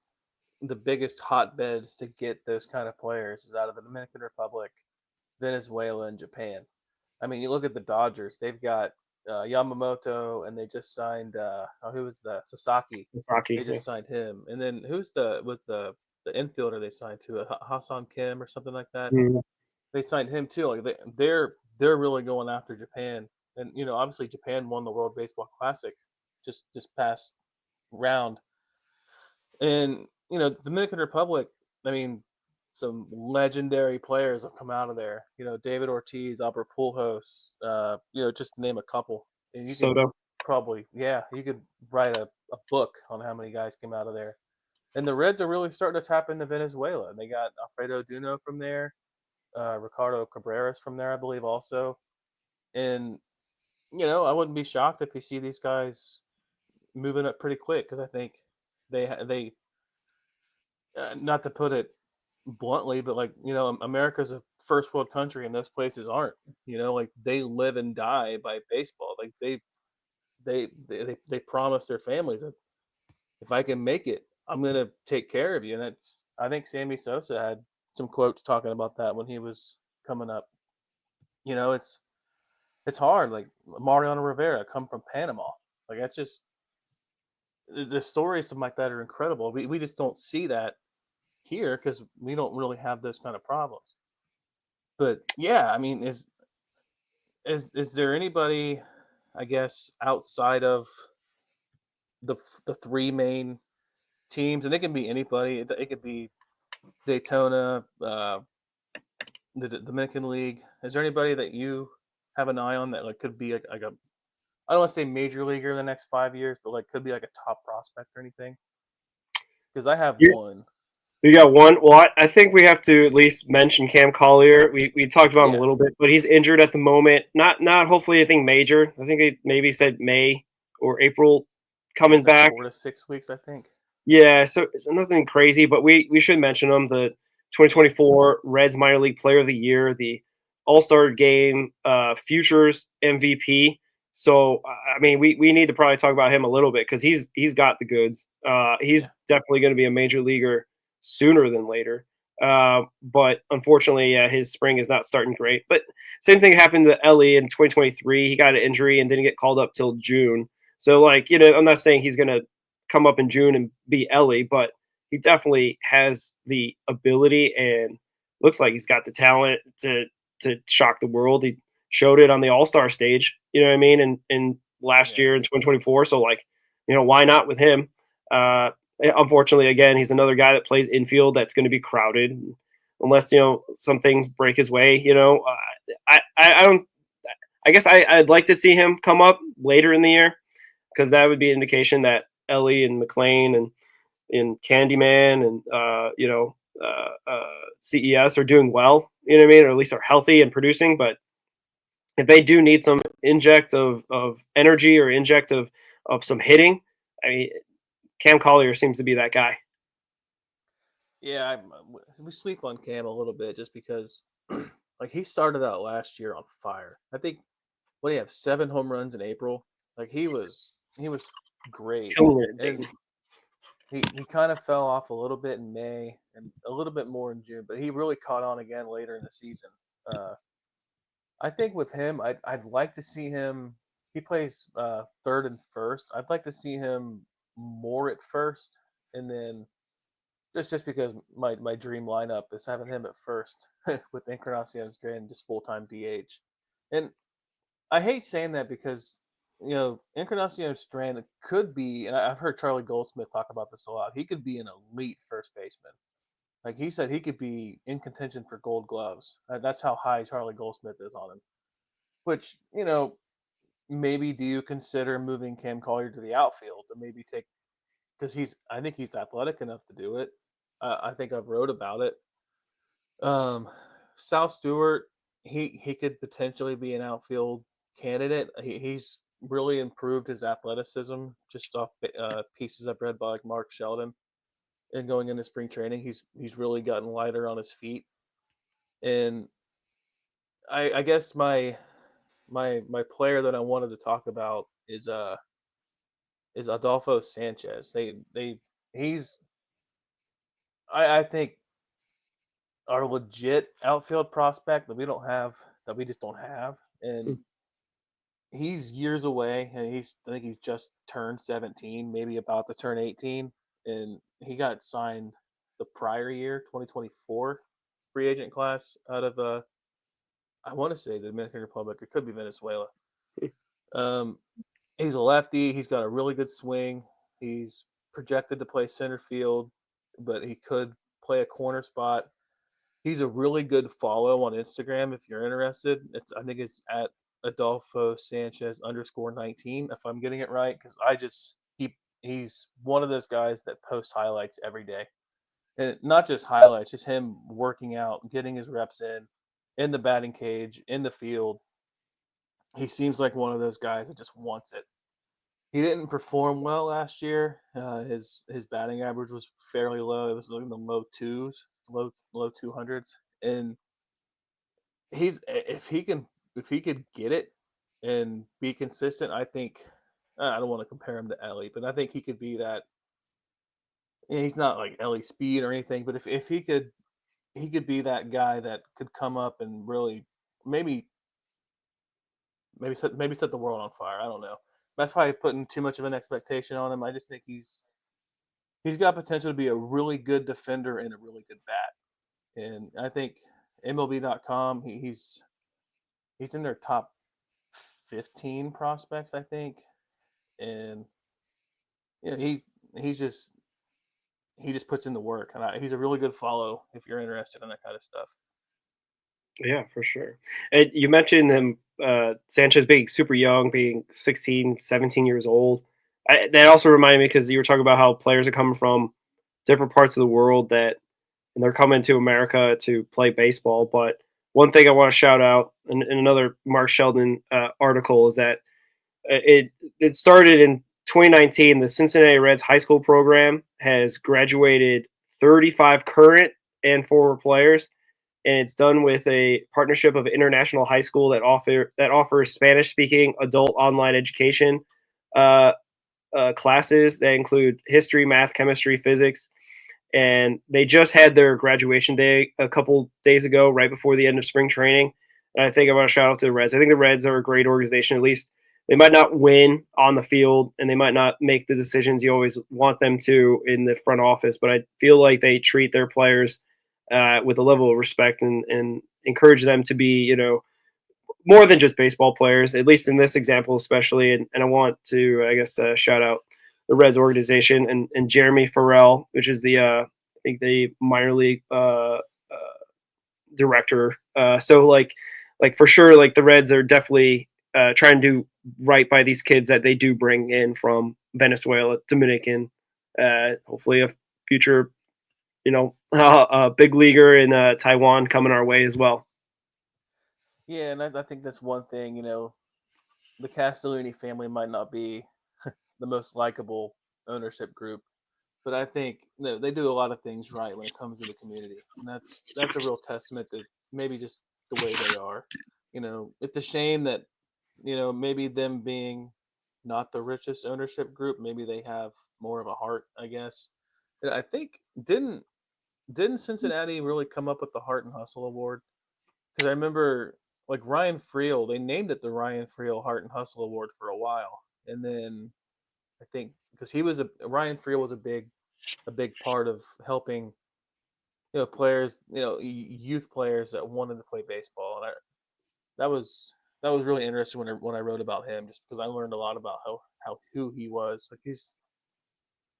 biggest hotbeds to get those kind of players is out of the Dominican Republic, Venezuela, and Japan. I mean, you look at the Dodgers; they've got Yamamoto, and they just signed. Who was the Sasaki? Sasaki, They just signed him, and then who's the infielder they signed to Hassan Kim or something like that? Mm-hmm. They signed him too. Like they're really going after Japan, and obviously Japan won the World Baseball Classic just past round, and Dominican Republic. I mean, some legendary players have come out of there. David Ortiz, Albert Pujols, just to name a couple. And you could Soto. probably, you could write a book on how many guys came out of there. And the Reds are really starting to tap into Venezuela. And they got Alfredo Duno from there, Ricardo Cabreras from there, I believe, also. And, I wouldn't be shocked if you see these guys moving up pretty quick, because I think they not to put it bluntly, but like America's a first world country, and those places aren't. Like they live and die by baseball. Like they promise their families that if I can make it, I'm gonna take care of you. And I think Sammy Sosa had some quotes talking about that when he was coming up. It's hard. Like Mariano Rivera come from Panama. Like that's just the stories like that are incredible. We just don't see that here because we don't really have those kind of problems. But yeah, I mean, is there anybody, I guess, outside of the three main teams, and it can be anybody. It could be Daytona, the Dominican League. Is there anybody that you have an eye on that like could be like a I don't want to say major leaguer in the next 5 years, but like could be like a top prospect or anything? Because I have one. You got one. Well, I think we have to at least mention Cam Collier. We talked about him a little bit, but he's injured at the moment. Not hopefully anything major. I think they maybe said May or April coming back. 4 to 6 weeks, I think. Yeah, so it's nothing crazy, but we should mention him. The 2024 Reds Minor League Player of the Year, the All-Star Game Futures MVP. So I mean, we need to probably talk about him a little bit because he's got the goods. He's definitely going to be a major leaguer sooner than later. But unfortunately, his spring is not starting great. But same thing happened to Ellie in 2023. He got an injury and didn't get called up till June. So like, I'm not saying he's going to come up in June and be Ellie, but he definitely has the ability and looks like he's got the talent to shock the world. He showed it on the All-Star stage, you know what I mean, in last year in 2024. So like, why not with him? Unfortunately, again, he's another guy that plays infield that's going to be crowded unless, some things break his way. I don't. I guess I'd like to see him come up later in the year because that would be an indication that Ellie and McLean and Candyman and CES are doing well. You know what I mean, or at least are healthy and producing. But if they do need some inject of energy or inject of some hitting, I mean, Cam Collier seems to be that guy. Yeah, we sleep on Cam a little bit just because, like, he started out last year on fire. I think, what do you have, 7 home runs in April? Like, he was great. And he kind of fell off a little bit in May and a little bit more in June, but he really caught on again later in the season. I think with him, I'd like to see him. He plays third and first. I'd like to see him more at first, and then just because my dream lineup is having him at first with Encarnacion Strand just full-time DH. And I hate saying that because, Encarnacion Strand could be, and I've heard Charlie Goldsmith talk about this a lot, he could be an elite first baseman. Like he said, he could be in contention for Gold Gloves. That's how high Charlie Goldsmith is on him. Which, maybe do you consider moving Cam Collier to the outfield to maybe take, because I think he's athletic enough to do it. I think I've wrote about it. Sal Stewart, he could potentially be an outfield candidate. He's really improved his athleticism just off pieces I've read by like Mark Sheldon. And going into spring training, he's really gotten lighter on his feet. And I guess my player that I wanted to talk about is Adolfo Sanchez. He's I think our legit outfield prospect that we just don't have, and he's years away, and I think he's just turned 17, maybe about to turn 18, and he got signed the prior year, 2024 free agent class out of I want to say the Dominican Republic. It could be Venezuela. He's a lefty. He's got a really good swing. He's projected to play center field, but he could play a corner spot. He's a really good follow on Instagram if you're interested. I think it's at Adolfo Sanchez _19 if I'm getting it right, because he's one of those guys that posts highlights every day, and not just highlights, just him working out, getting his reps in the batting cage, in the field. He seems like one of those guys that just wants it. He didn't perform well last year. His batting average was fairly low. It was in the low 200s, and if he could get it and be consistent, I think I don't want to compare him to Ellie, but I think he could be that. He's not like Ellie speed or anything, but if he could be that guy that could come up and really maybe set the world on fire. I don't know. That's probably putting too much of an expectation on him. I just think he's got potential to be a really good defender and a really good bat. And I think MLB.com, he's in their top 15 prospects, I think. And he just puts in the work, and he's a really good follow if you're interested in that kind of stuff. Yeah, for sure. And you mentioned him, Sanchez being super young, being 16, 17 years old. That also reminded me, because you were talking about how players are coming from different parts of the world and they're coming to America to play baseball. But one thing I want to shout out in another Mark Sheldon article is that it started in 2019. The Cincinnati Reds high school program has graduated 35 current and former players, and it's done with a partnership of International High School that offers Spanish-speaking adult online education classes that include history, math, chemistry, physics. And they just had their graduation day a couple days ago, right before the end of spring training. And I think I want to shout out to the Reds. I think the Reds are a great organization. At least they might not win on the field, and they might not make the decisions you always want them to in the front office, but I feel like they treat their players with a level of respect and encourage them to be, more than just baseball players, at least in this example especially. And I want to, I guess, shout out the Reds organization and Jeremy Farrell, which is I think the minor league director. So like for sure, like the Reds are definitely trying to do right by these kids that they do bring in from Venezuela, Dominican, hopefully a future, big leaguer in Taiwan coming our way as well. Yeah, and I think that's one thing, the Castellini family might not be the most likable ownership group, but I think they do a lot of things right when it comes to the community, and that's a real testament to maybe just the way they are. It's a shame that maybe them being not the richest ownership group, maybe they have more of a heart, I guess. And I think didn't Cincinnati really come up with the Heart and Hustle Award? Because I remember like Ryan Friel, they named it the Ryan Friel Heart and Hustle Award for a while, and then I think because Ryan Friel was a big a big part of helping, players, youth players that wanted to play baseball. And that was that was really interesting when I wrote about him, just because I learned a lot about who he was. Like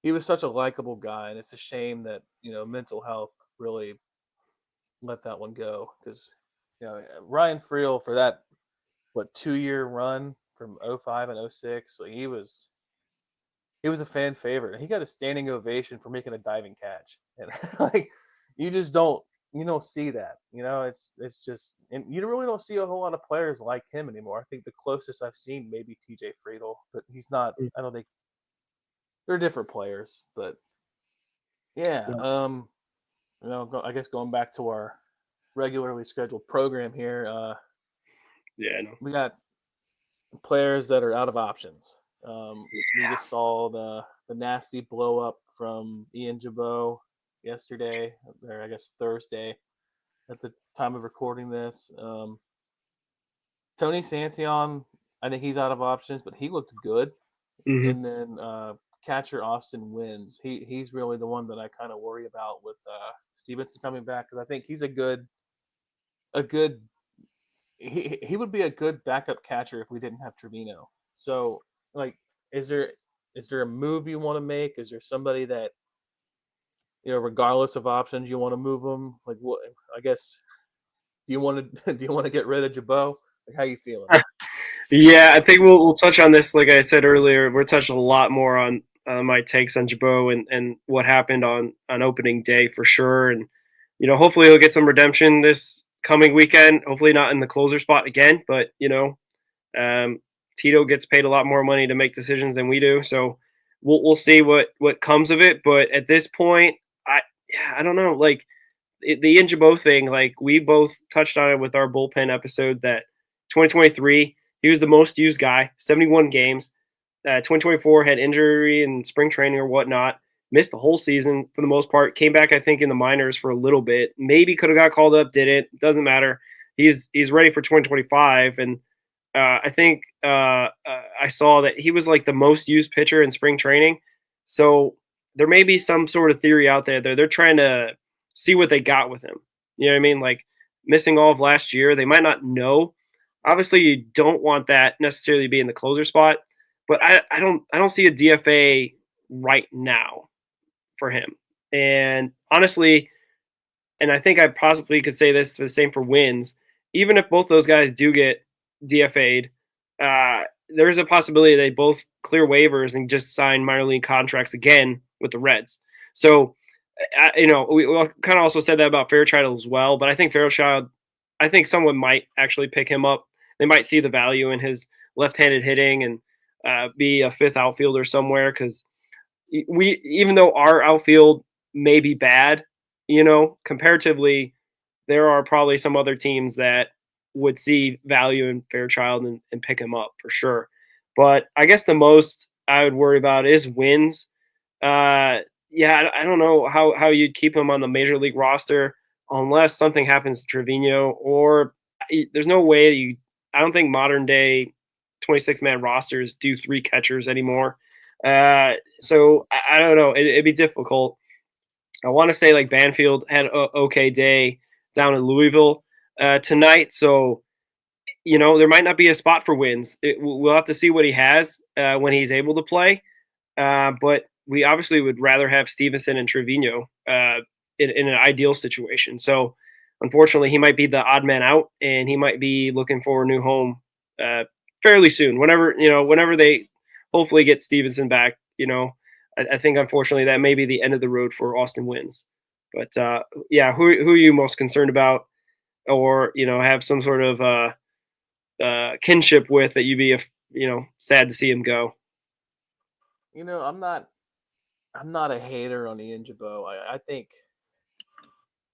he was such a likable guy, and it's a shame that mental health really let that one go. Because Ryan Friel, for that 2-year run from '05 and '06, like he was a fan favorite. He got a standing ovation for making a diving catch, and like you just don't see that. It's just, and you really don't see a whole lot of players like him anymore. I think the closest I've seen maybe TJ Friedel, but he's not. I don't think they're different players, but yeah. I guess going back to our regularly scheduled program here, Yeah, I know. we got players that are out of options. We just saw the nasty blow up from Ian Jabot yesterday, or I guess Thursday, at the time of recording this. Tony Santion, I think he's out of options, but he looked good. Mm-hmm. And then catcher Austin Wins. He's really the one that I kind of worry about with Stevenson coming back, because I think he's a good. He would be a good backup catcher if we didn't have Trevino. So, like, is there a move you want to make? Is there somebody that, regardless of options, you want to move them? Like, what? I guess, do you want to get rid of Jabot? Like, how you feeling? Yeah, I think we'll touch on this. Like I said earlier, we're touching a lot more on my takes on Jabot and what happened on opening day for sure. And hopefully he'll get some redemption this coming weekend. Hopefully not in the closer spot again, but Tito gets paid a lot more money to make decisions than we do, so we'll see what comes of it. But at this point, I don't know. Like the Injabo thing, like we both touched on it with our bullpen episode that 2023 he was the most used guy, 71 games. 2024 had injury and spring training or whatnot. Missed the whole season for the most part. Came back, I think, in the minors for a little bit. Maybe could have got called up, didn't. Doesn't matter. He's ready for 2025, and I think I saw that he was like the most used pitcher in spring training. So there may be some sort of theory out there that they're trying to see what they got with him. You know what I mean? Like missing all of last year, they might not know. Obviously, you don't want that necessarily to be in the closer spot, but I don't see a DFA right now for him. And honestly, and I think I possibly could say this the same for Wins. Even if both those guys do get DFA'd, there is a possibility they both clear waivers and just sign minor league contracts again with the Reds. So, we kind of also said that about Fairchild as well. But I think Fairchild, I think someone might actually pick him up. They might see the value in his left-handed hitting and be a fifth outfielder somewhere, because even though our outfield may be bad, comparatively, there are probably some other teams that would see value in Fairchild and pick him up for sure. But I guess the most I would worry about is Wins. I don't know how you'd keep him on the major league roster unless something happens to Trevino, or there's no way I don't think modern day 26-man rosters do 3 catchers anymore. So I don't know. It'd be difficult. I want to say like Banfield had an okay day down in Louisville tonight. So, there might not be a spot for Wins. We'll have to see what he has when he's able to play. But we obviously would rather have Stevenson and Trevino in an ideal situation. So, unfortunately, he might be the odd man out, and he might be looking for a new home fairly soon. Whenever they hopefully get Stevenson back, I think unfortunately that may be the end of the road for Austin Wins. But who are you most concerned about, or have some sort of kinship with that you'd be sad to see him go? I'm not a hater on Ian Jabot. I think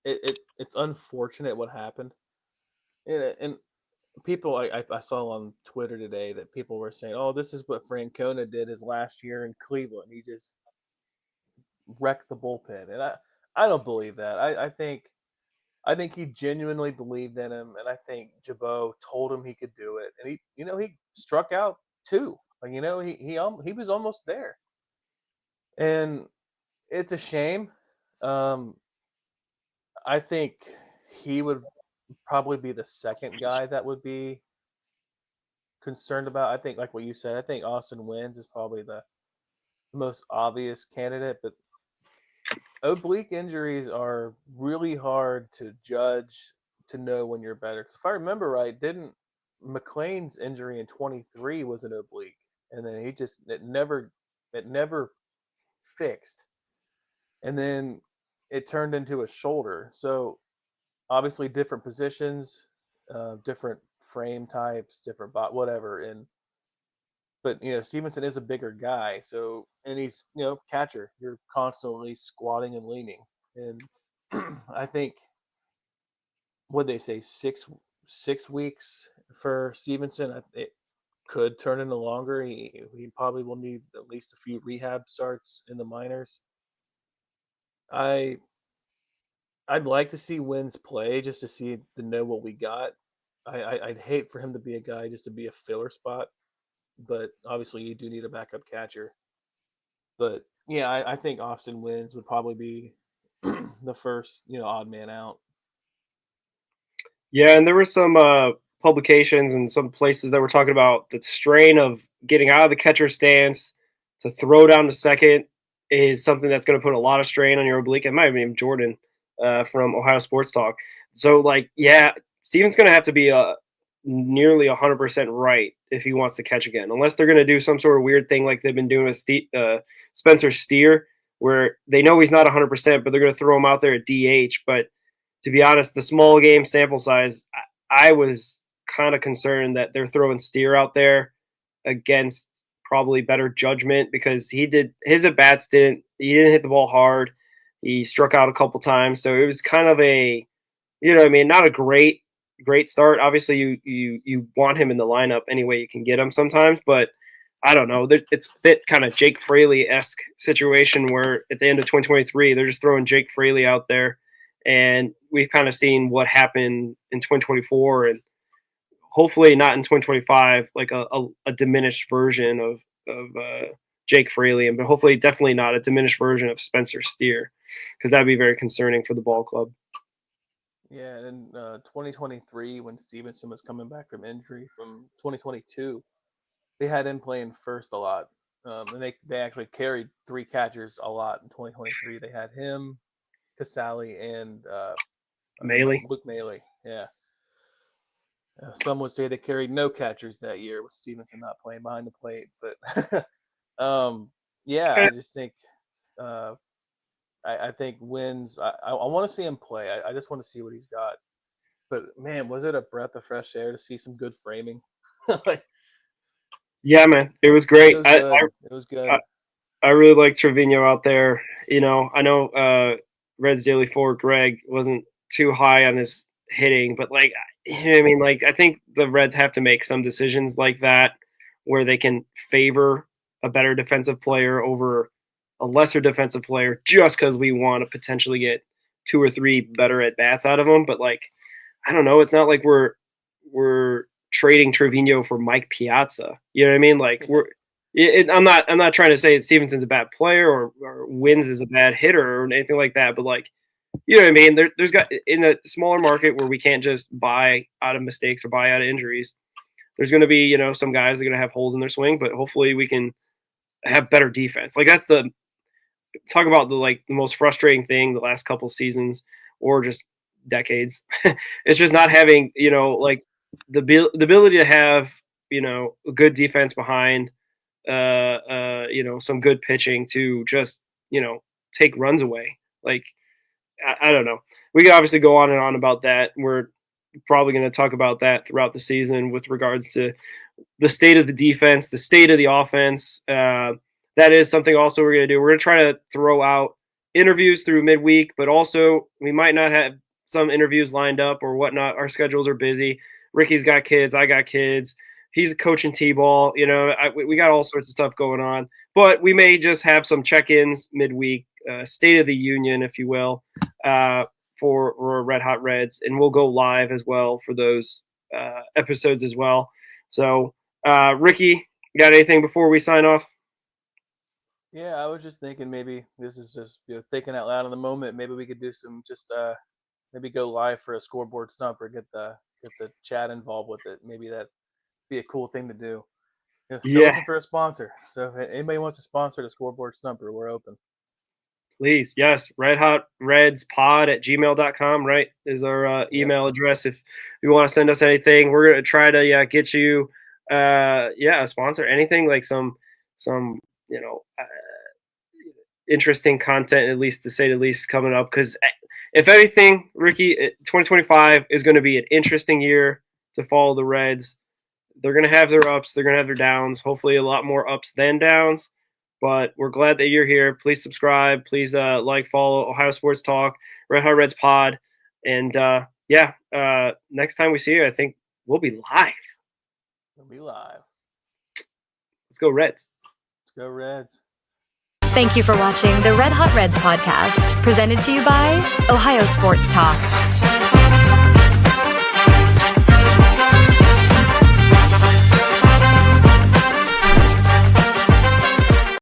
it's unfortunate what happened, and people I saw on Twitter today that people were saying, "Oh, this is what Francona did his last year in Cleveland. He just wrecked the bullpen," and I don't believe that. I think he genuinely believed in him, and I think Jabot told him he could do it, and he struck out 2. Like he was almost there, and It's a shame. I think he would probably be the second guy that would be concerned about. I think, like what you said, I think Austin Wynns is probably the most obvious candidate, but oblique injuries are really hard to judge to know when you're better. Because if I remember right, didn't McLean's injury in 23 was an oblique, and then it never fixed, and then it turned into a shoulder. So obviously different positions, different frame types, different whatever. But Stevenson is a bigger guy, so and he's catcher. You're constantly squatting and leaning, and I think what they say 6 weeks for Stevenson. It could turn into longer. He probably will need at least a few rehab starts in the minors. I'd like to see Wins play just to know what we got. I'd hate for him to be a guy just to be a filler spot, but obviously you do need a backup catcher. But yeah, I think Austin Wins would probably be the first, odd man out. Yeah, and there were some publications and some places that were talking about the strain of getting out of the catcher stance to throw down to second is something that's going to put a lot of strain on your oblique. It might have been Jordan from Ohio Sports Talk. So, yeah, Steven's going to have to be nearly 100% right if he wants to catch again, unless they're going to do some sort of weird thing like they've been doing with Spencer Steer, where they know he's not 100%, but they're going to throw him out there at DH. But to be honest, the small game sample size, I was kind of concerned that they're throwing Steer out there against probably better judgment, because he did his at-bats he didn't hit the ball hard. He struck out a couple times. So it was kind of not a great start. Obviously you want him in the lineup any way you can get him sometimes, but I don't know. It's a bit kind of Jake Fraley-esque situation where at the end of 2023, they're just throwing Jake Fraley out there. And we've kind of seen what happened in 2024, and hopefully not in 2025, like a diminished version of Jake Fraley, but hopefully definitely not a diminished version of Spencer Steer, because that'd be very concerning for the ball club. Yeah, and in 2023, when Stevenson was coming back from injury from 2022, they had him playing first a lot. And they actually carried three catchers a lot in 2023. They had him, Casale, and Luke Maley. Yeah. Some would say they carried no catchers that year with Stevenson not playing behind the plate. But yeah, I just think I think Wins. I want to see him play. I just want to see what he's got. But man, was it a breath of fresh air to see some good framing? Yeah, man, it was great. It was good. I really like Trevino out there. I know Reds Daily Forward Greg wasn't too high on his hitting, but I think the Reds have to make some decisions like that where they can favor a better defensive player over a lesser defensive player just because we want to potentially get 2 or 3 better at bats out of them. But I don't know. It's not like we're trading Trevino for Mike Piazza. You know what I mean? I'm not trying to say Stevenson's a bad player or Wins is a bad hitter or anything like that, but you know what I mean? There's got in a smaller market where we can't just buy out of mistakes or buy out of injuries. There's going to be, some guys that are going to have holes in their swing, but hopefully we can have better defense. That's talk about the most frustrating thing the last couple seasons or just decades. It's just not having, the ability to have, a good defense behind, some good pitching to just, take runs away. I don't know. We can obviously go on and on about that. We're probably going to talk about that throughout the season with regards to the state of the defense, the state of the offense. That is something also we're going to do. We're going to try to throw out interviews through midweek, but also we might not have some interviews lined up or whatnot. Our schedules are busy. Ricky's got kids. I got kids. He's coaching T-ball. We got all sorts of stuff going on. But we may just have some check-ins midweek, State of the Union, if you will, for Red Hot Reds. And we'll go live as well for those episodes as well. So, Ricky, got anything before we sign off? Yeah, I was just thinking maybe this is just thinking out loud in the moment. Maybe we could do some just maybe go live for a scoreboard stumper, get the chat involved with it. Maybe that'd be a cool thing to do. Still Yeah, looking for a sponsor. So if anybody wants to sponsor the scoreboard stumper, we're open. please. Yes. redhotredspod@gmail.com, right? Is our email address. If you want to send us anything, we're going to try to get you a sponsor, anything like some interesting content, at least to say the least, coming up. Because if anything, Ricky, 2025 is going to be an interesting year to follow the Reds. They're going to have their ups. They're going to have their downs. Hopefully a lot more ups than downs. But we're glad that you're here. Please subscribe. Please follow Ohio Sports Talk, Red Hot Reds Pod. And next time we see you, I think we'll be live. We'll be live. Let's go Reds. Let's go Reds. Thank you for watching the Red Hot Reds podcast, presented to you by Ohio Sports Talk.